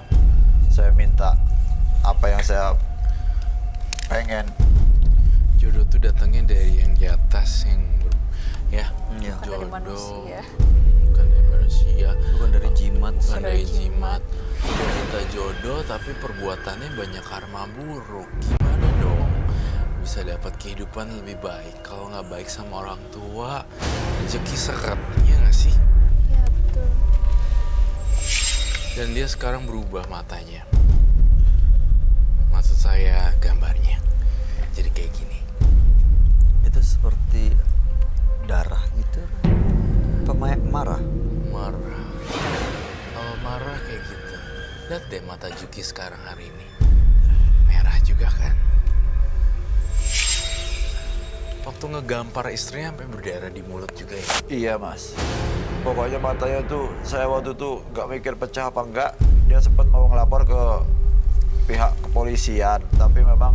saya minta apa yang saya pengen. Jodoh tuh datangnya dari yang di atas, yang Iya. Bukan dari manusia. Bukan dari manusia. Bukan dari jimat. Bukan dari jimat. Udah minta jodoh tapi perbuatannya banyak karma buruk. Gimana dong bisa dapat kehidupan lebih baik kalau nggak baik sama orang tua? Rezeki seret, iya nggak sih? Iya, betul. Dan dia sekarang berubah matanya. Maksud saya gambarnya jadi kayak gini. Itu seperti darah gitu. Marah. Marah. Kalau marah kayak gitu, lihat deh mata Juki sekarang hari ini. Merah juga kan? Waktu ngegampar istrinya sampai berdarah di mulut juga ya? Iya, Mas. Pokoknya matanya tuh, saya waktu itu nggak mikir pecah apa enggak. Dia sempat mau ngelapor ke pihak kepolisian, tapi memang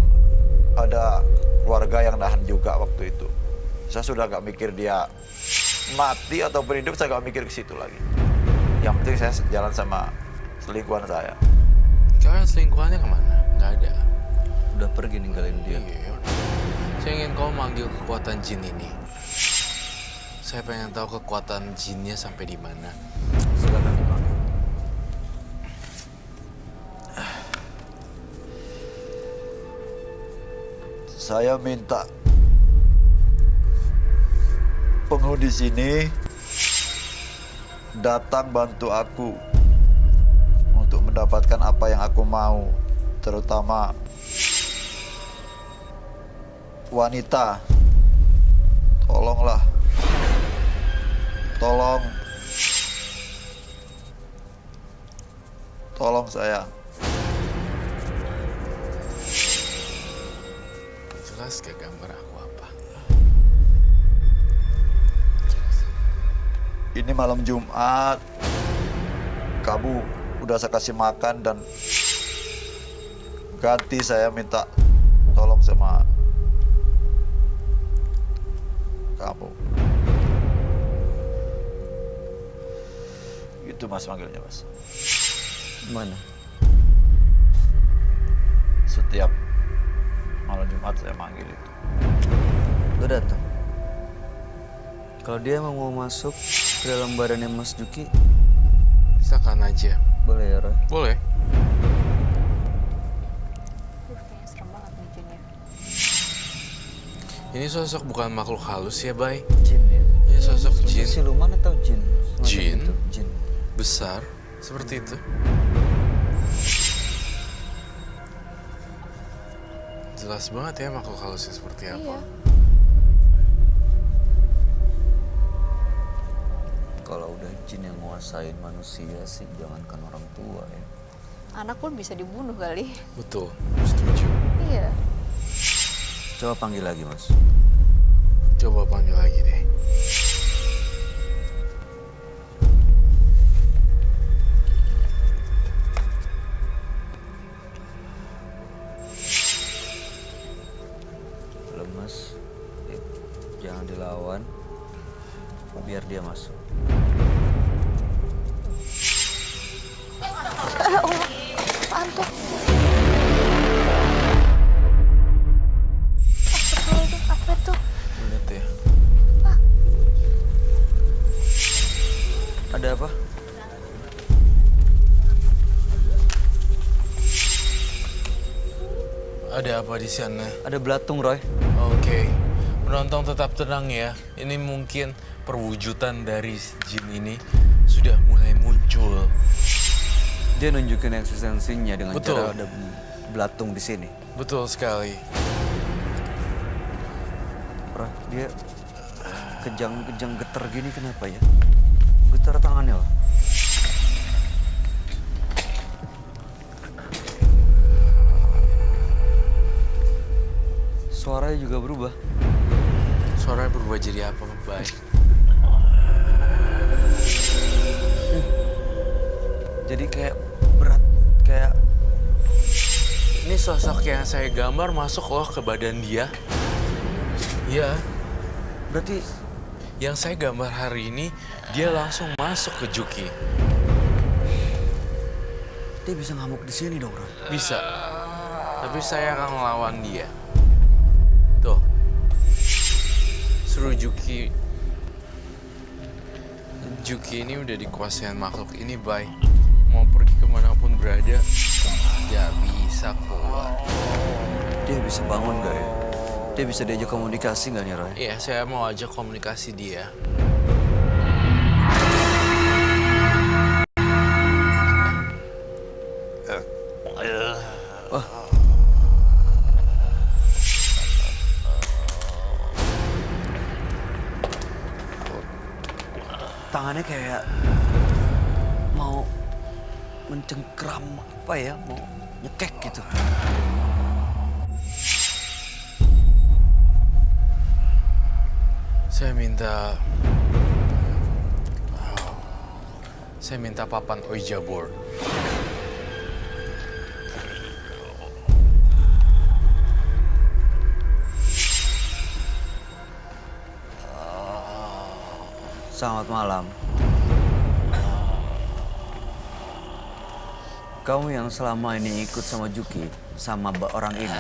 ada keluarga yang nahan juga waktu itu. Saya sudah nggak mikir dia mati ataupun hidup, saya nggak mikir ke situ lagi. Yang penting saya jalan sama selingkuhan saya. Sekarang selingkuhannya kemana? Nggak ada. Udah pergi ninggalin dia. Iya. Saya ingin kau manggil kekuatan jin ini. Saya pengen tahu kekuatan jinnya sampai di mana. Silakan dipanggil. Saya minta penghuni sini datang bantu aku untuk mendapatkan apa yang aku mau, terutama wanita. Tolonglah. Tolong saya. Jelas gak gambar aku apa? Ini malam Jumat. Kamu udah saya kasih makan dan ganti saya minta tolong sama kamu. Itu Mas manggilnya, Mas. Mana? Setiap malam Jumat saya manggil itu. Lo datang. Kalau dia emang mau masuk ke dalam badannya Mas Juki, Silakan aja. boleh ya, Roy? Boleh. Kayaknya serem banget nih jinnya. Ini sosok bukan makhluk halus ya, Bay? Jin ya? Ini sosok Itu jin siluman atau jin? Semacam Jin? itu, Jin. besar seperti itu. Jelas banget ya makhluk halusnya seperti apa. Iya. Kalau udah jin yang nguasain manusia sih, jangankan orang tua ya. Anak pun bisa dibunuh kali. Betul, setuju. Iya. Coba panggil lagi, Mas. Coba panggil lagi deh. Belum, Mas. Jangan dilawan. Biar dia masuk. Apaan tuh? Astagfirullahaladzim, apa itu? Lihat ya. Ada apa? Ada apa di sana? Ada belatung, Roy. Oke. Penonton tetap tenang ya. Ini mungkin perwujudan dari jin ini sudah mulai muncul. Dia nunjukin eksistensinya dengan Betul. cara ada belatung di sini. Betul sekali. Roy, dia kejang-kejang getar gini kenapa ya? Getar tangannya loh. Suaranya juga berubah. Suaranya berubah jadi apa, Bay? Jadi kayak berat, kayak Ini sosok yang saya gambar masuk loh ke badan dia. Iya, berarti yang saya gambar hari ini dia langsung masuk ke Juki. dia bisa ngamuk di sini dong, Roy. Bisa. Tapi saya akan melawan dia. Tuh. Suruh Juki. Juki ini udah dikuasain makhluk ini, Bay. Mau pergi kemanapun berada, gak bisa keluar. Dia bisa bangun gak ya? Dia bisa diajak komunikasi gak nih, Roy? Iya, saya mau ajak komunikasi dia. Tangannya kayak mau mencengkram apa ya, mau nyekek gitu. Saya minta papan Ouija board. Selamat malam. Kamu yang selama ini ikut sama Juki, sama orang ini.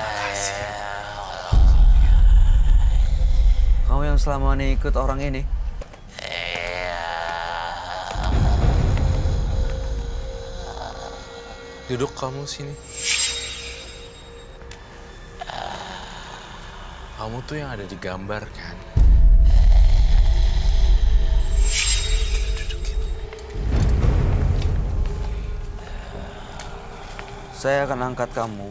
Kamu yang selama ini ikut orang ini. Duduk kamu sini. Kamu tuh yang ada di gambar kan? Saya akan angkat kamu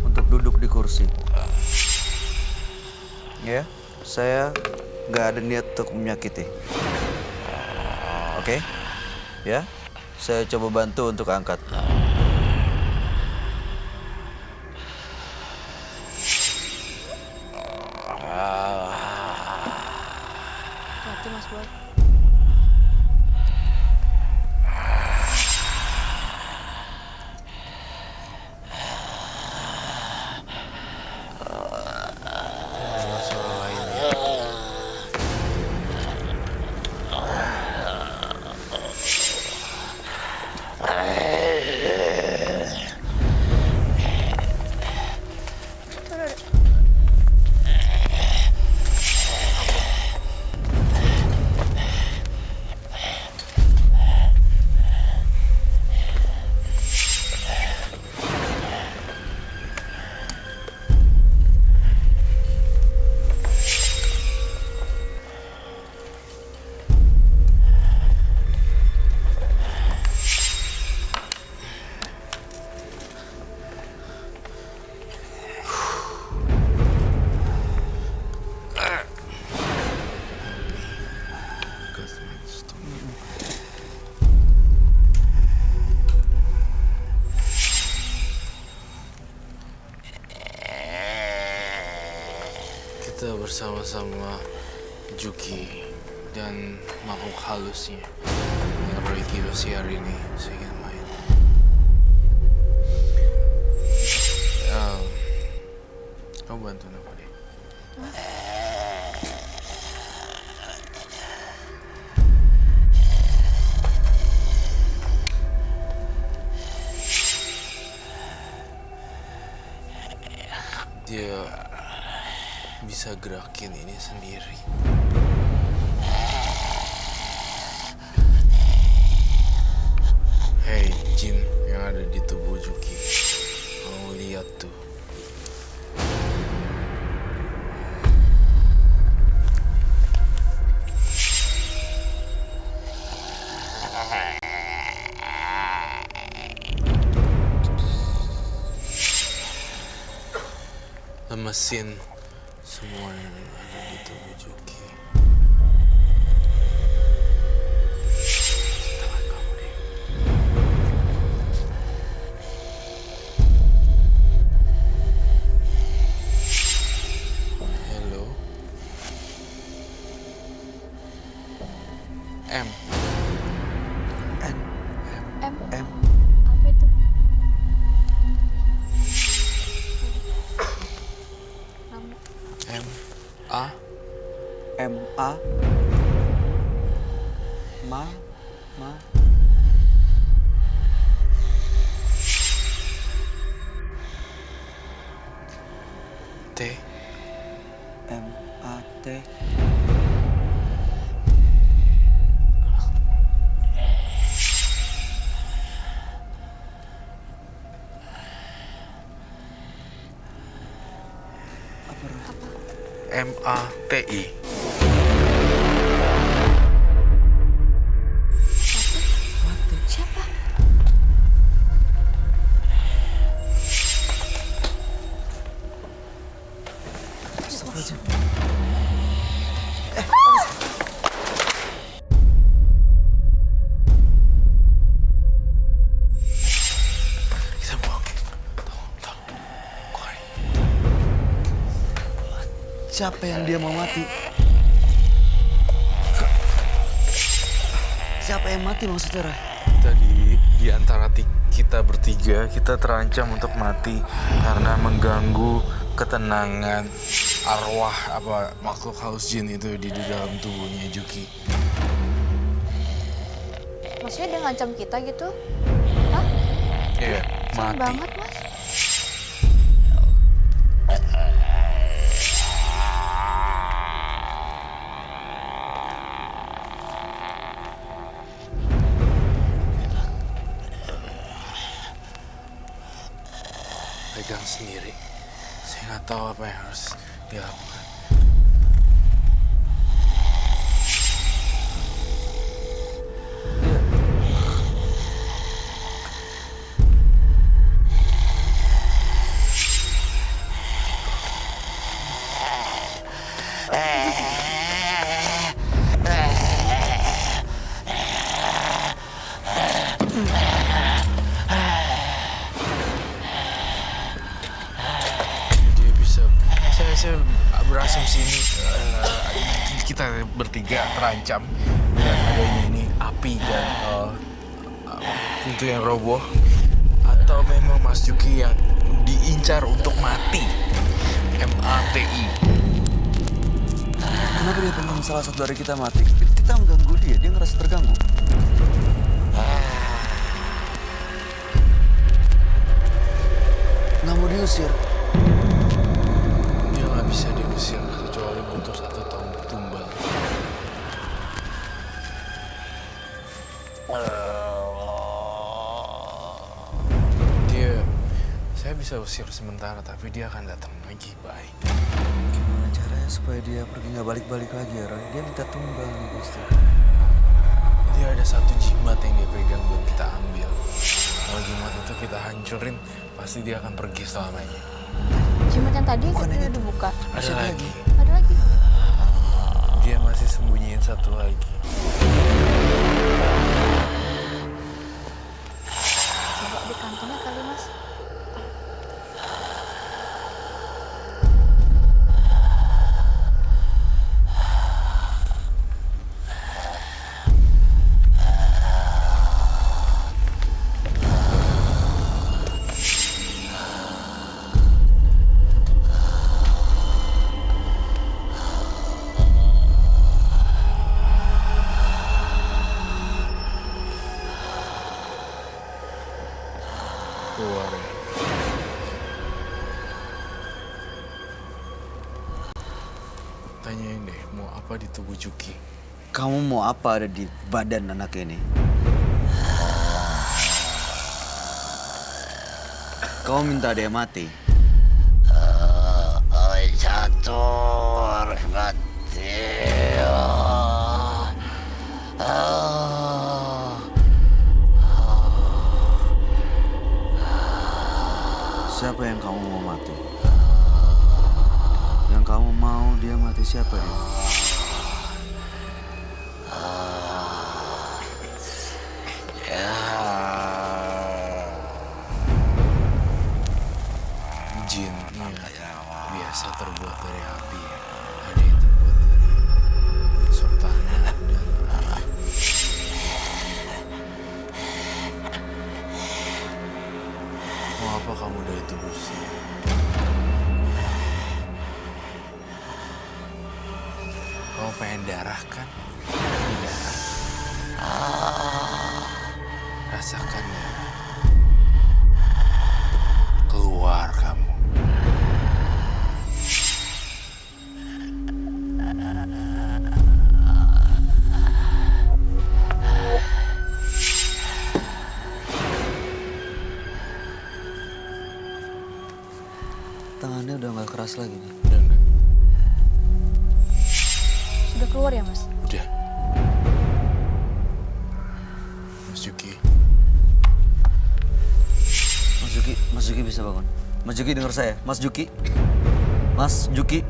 untuk duduk di kursi. Ya, saya nggak ada niat untuk menyakiti. Oke? Ya, saya coba bantu untuk angkat. Hati Mas Boy. Masalah lain ya. Kita bersama-sama Juki dan makhluk halusnya dengan Roy Kiyoshi hari ini saya ingin main. Kamu bantuin aku deh. Dia bisa gerakin ini sendiri. Hei, jin yang ada di tubuh Juki. Kamu lihat tuh. Lemesin semua yang ada di tubuh Juki. Tangan kamu deh. Hello. M. M. Apa itu? Nama. M. A. M.A. Ma. T. M.A.T. M.A.T.I. Siapa? Kita buang. Tolong. Koi. Siapa yang dia mau mati? Siapa yang mati maksudnya, Ray? Tadi di antara kita bertiga, kita terancam untuk mati karena mengganggu ketenangan arwah apa makhluk halus jin itu di dalam tubuhnya Juki. Maksudnya dia ngancam kita gitu? Hah? Iya, Serem mati. banget, Mas. nggak tahu apa yang harus dilakukan. Dia bisa, saya berasumsi ini kita bertiga terancam dengan adanya ini api dan pintu yang roboh, atau memang Mas Juki yang diincar untuk mati. MATI. Kenapa dia pengen salah satu dari kita mati? Kita mengganggu dia ngerasa terganggu. Nggak mau diusir. Dia nggak bisa diusir kecuali butuh satu tumbal. Saya bisa usir sementara, tapi dia akan datang lagi, baik. Gimana caranya supaya dia pergi nggak balik-balik lagi ya, Roy? Dia minta tumbal nih, Gusti. Dia ada satu jimat yang dia pegang buat kita ambil. Kalau jimat itu kita hancurin, pasti dia akan pergi selamanya. Jimat yang tadi udah dibuka. Ada lagi. Ada lagi. Dia masih sembunyiin satu lagi. Coba di kantongnya kali, Mas. Keluar ya. Tanyain deh, mau apa di tubuh Juki? Kamu mau apa ada di badan anak ini? Kau minta dia mati? Catur mati. Siapa yang kamu mau mati? Yang kamu mau dia mati siapa dia? Jinnya biasa terbuat dari api. Ada yang terbuat dari unsur tanah dan air. Mau apa kamu dari tubuh saya? Kamu pengen darah kan? Darah. Rasakan darah. Keluar kamu. Tangannya udah nggak keras lagi nih. Udah enggak? Sudah keluar ya, Mas? Udah. Mas Juki. Mas Juki bisa bangun. Mas Juki dengar saya. Mas Juki. Mas Juki.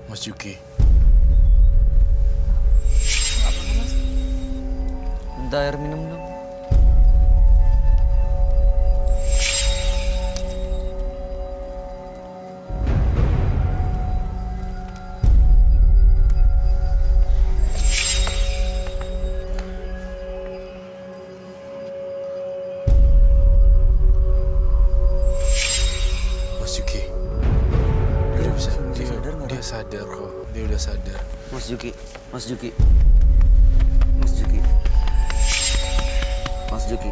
Mas Juki. Apa, Mas? Minta air minum dong. Mas Juki. Dia udah bisa. sadar nggak, Dia sadar kok. Dia udah sadar. Mas Juki. Mas Juki. Mas Juki. Mas Juki.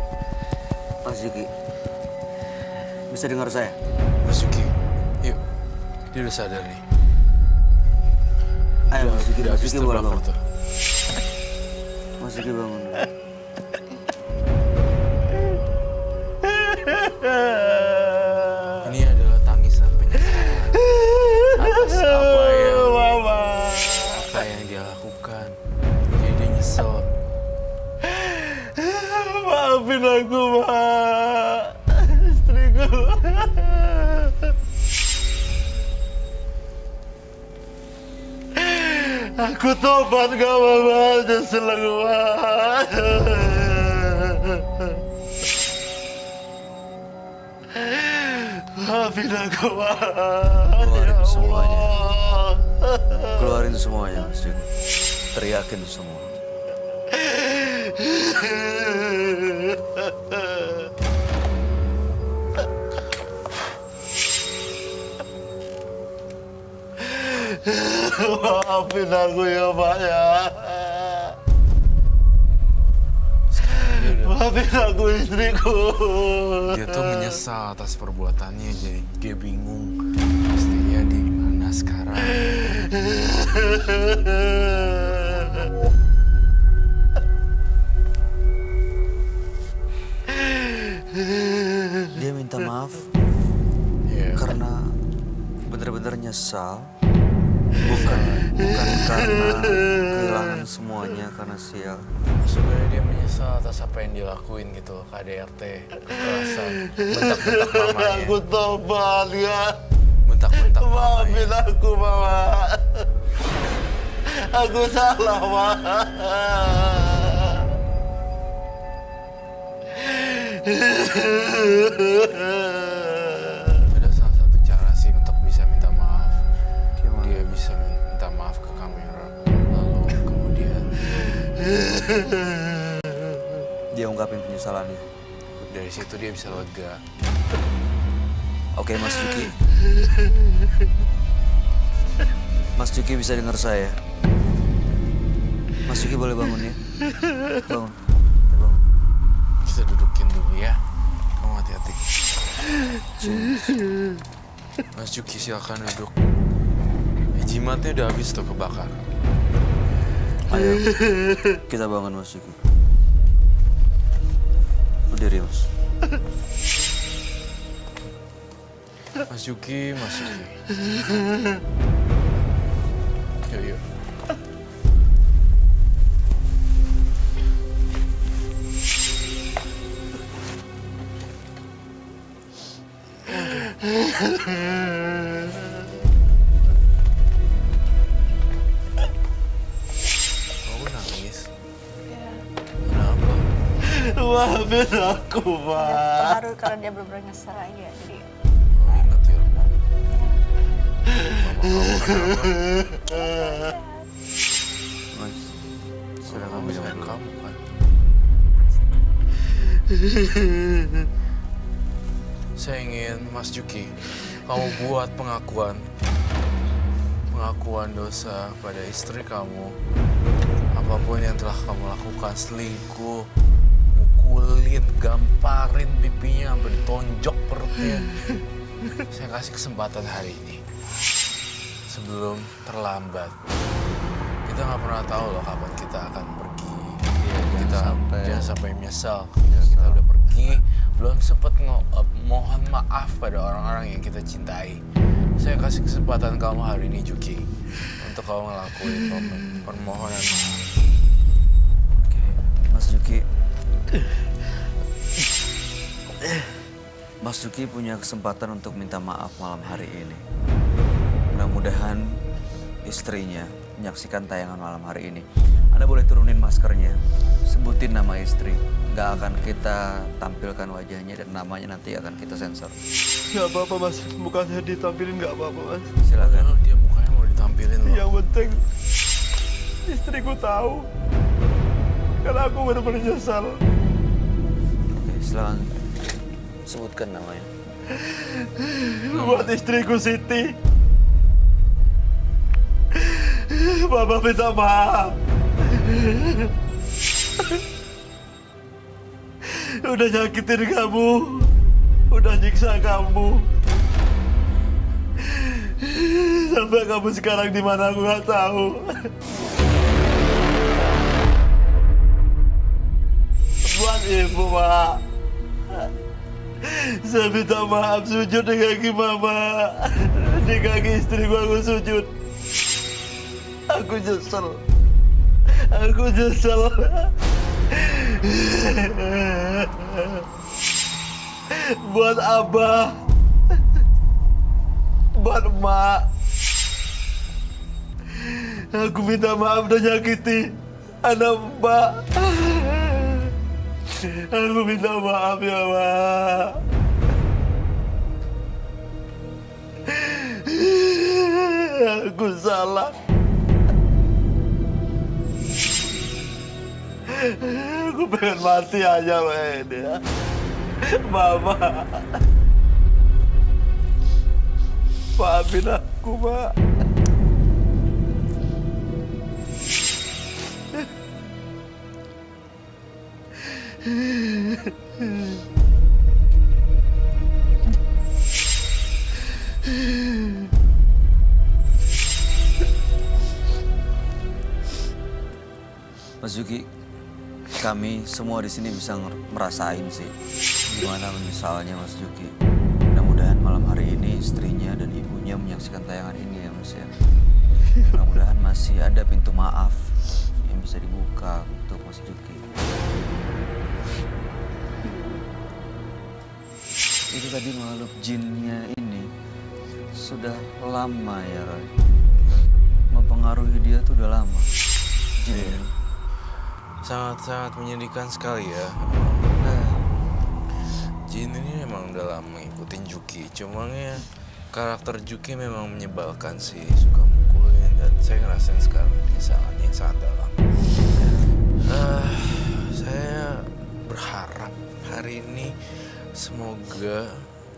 Mas Juki. Bisa dengar saya? Mas Juki. Yuk. Dia udah sadar nih. Ayo Mas Juki. Udah Mas habis Juki boleh terbakar bangun. tuh. Mas Juki bangun. Ini adalah tangisan penyakit. Aku tobat gak Mama, nyesel aku Mama. Maafin aku Mama. Keluarin semuanya. Keluarin semuanya, Mas Juki. Teriakin semua. Maafin aku ya Pak ya. Maafin aku istriku. Dia tuh menyesal atas perbuatannya, jadi dia bingung istrinya di mana sekarang. Dia minta maaf Iya. karena benar-benar nyesal. Bukan karena kehilangan semuanya karena sial. Sebenarnya dia menyesal atas apa yang dia lakuin gitu ke ADRT, kekerasan, bentak-bentak mamanya, Aku tobat ya. bentak-bentak Maafin mamanya. aku Mama. Aku salah Mama. Ada salah satu cara sih untuk bisa minta maaf. Gimana? Dia bisa minta maaf ke kamera, lalu kemudian Dia ungkapin penyesalannya. dari situ dia bisa lega. Oke, Mas Juki. Mas Juki bisa dengar saya. Mas Juki boleh bangun ya. Bangun. Ya, bangun. Kita dudukin dulu ya. Kamu hati-hati. Mas Juki silakan duduk. Jimatnya udah habis tuh kebakar. Ayo, kita bangun Mas Juki. Berdiri, Mas. Mas Juki, Mas Juki. Yuk, yuk. Kamu nangis? Kenapa? Maafin aku Pak. Terharu karena dia benar-benar nyesel aja. Jadi Oh, ingat ya, Mama. Mama kamu kenapa? Mas, sudah Kamu kamu sayang jangan kamu kan? Saya ingin Mas Juki, kamu buat pengakuan dosa pada istri kamu. Apapun yang telah kamu lakukan, selingkuh, mukulin, gamparin pipinya sampai ditonjok perutnya. Saya kasih kesempatan hari ini sebelum terlambat. Kita nggak pernah tahu loh kapan kita akan pergi. Jangan sampai menyesal. Kita udah pergi, belum sempat mohon maaf pada orang-orang yang kita cintai. Saya kasih kesempatan kamu hari ini, Juki, untuk kamu ngelakuin permohonan maaf. Oke, Mas Juki. Mas Juki punya kesempatan untuk minta maaf malam hari ini. Mudah-mudahan istrinya menyaksikan tayangan malam hari ini. Anda boleh turunin maskernya, sebutin nama istri. Nggak akan kita tampilkan wajahnya dan namanya nanti akan kita sensor. Gak apa-apa Mas, muka saya ditampilin gak apa-apa Mas. Silakan. Padahal dia mukanya mau ditampilin loh. Yang penting istriku tahu karena aku benar-benar nyesal. Oke, silakan sebutkan namanya. Buat istriku Siti, Mama minta maaf. Udah nyakitin kamu, udah nyiksa kamu. Sampai kamu sekarang di mana aku nggak tahu. Buat ibu, Pak. Saya minta maaf, sujud di kaki Mama. Di kaki istriku aku sujud. Aku nyesel. Aku nyesel. Buat Abah. Buat Emak. Aku minta maaf udah nyakiti anak Mbak. Aku minta maaf ya, Mbak. Aku salah. Aku pengen mati aja, Mbak. Ya. Mama. Maafin aku, Mbak. Mas Juki, kami semua di sini bisa merasain sih gimana menyesalnya Mas Juki. Mudah-mudahan malam hari ini istrinya dan ibunya menyaksikan tayangan ini ya Mas ya. Mudah-mudahan masih ada pintu maaf yang bisa dibuka untuk Mas Juki. Itu tadi makhluk jinnya ini sudah lama ya Roy. Mempengaruhi dia tuh udah lama. Jin ini. Sangat-sangat menyedihkan sekali ya. Jin ini memang udah lama ngikutin Juki. Cumanya karakter Juki memang menyebalkan sih. Suka mukulin dan saya ngerasain sekarang penyesalan yang sangat dalam. Saya berharap hari ini semoga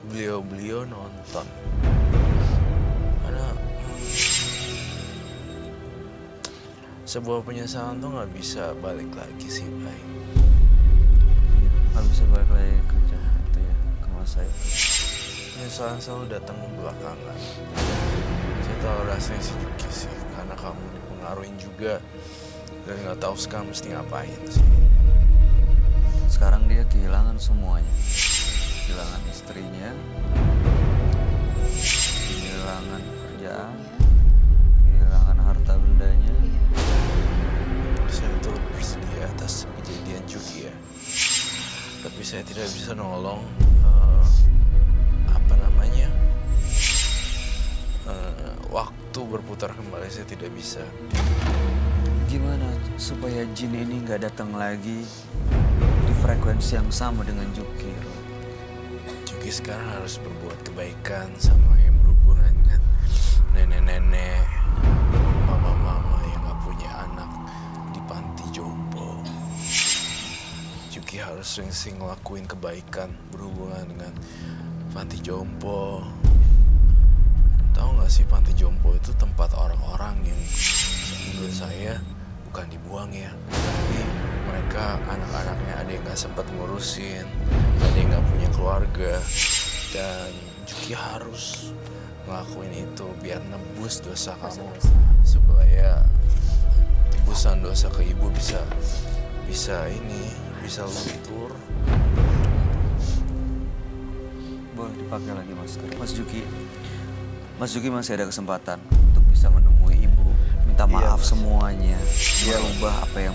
beliau-beliau nonton. Karena sebuah penyesalan tuh nggak bisa balik lagi sih, Bay. Iya, nggak bisa balik lagi kerja itu ya, ke masa itu. Penyesalan selalu datang belakangan. Saya tahu rasanya si Juki sih, karena kamu dipengaruhin juga dan nggak tahu sekarang mesti ngapain sih. Sekarang dia kehilangan semuanya. Kehilangan istrinya, kehilangan kerjaan, kehilangan harta bendanya. Saya turut bersedia atas kejadian Juki ya. Tapi saya tidak bisa nolong waktu berputar kembali, saya tidak bisa. Gimana supaya jin ini nggak datang lagi di frekuensi yang sama dengan Juki, Roy? Juki sekarang harus berbuat kebaikan sama yang berhubungan dengan nenek-nenek, mama-mama yang gak punya anak di panti jompo. Juki harus sering-sering ngelakuin kebaikan berhubungan dengan panti jompo. Tahu gak sih, panti jompo itu tempat orang-orang yang menurut saya bukan dibuang ya, tapi mereka anak-anaknya ada yang gak sempat ngurusin, ada yang gak punya keluarga, dan Juki harus ngelakuin itu biar nebus dosa kamu, supaya tebusan dosa ke ibu bisa luntur. Boleh dipakai lagi masker. Mas Juki masih ada kesempatan untuk bisa menemui ibu, minta maaf semuanya, dia ubah apa yang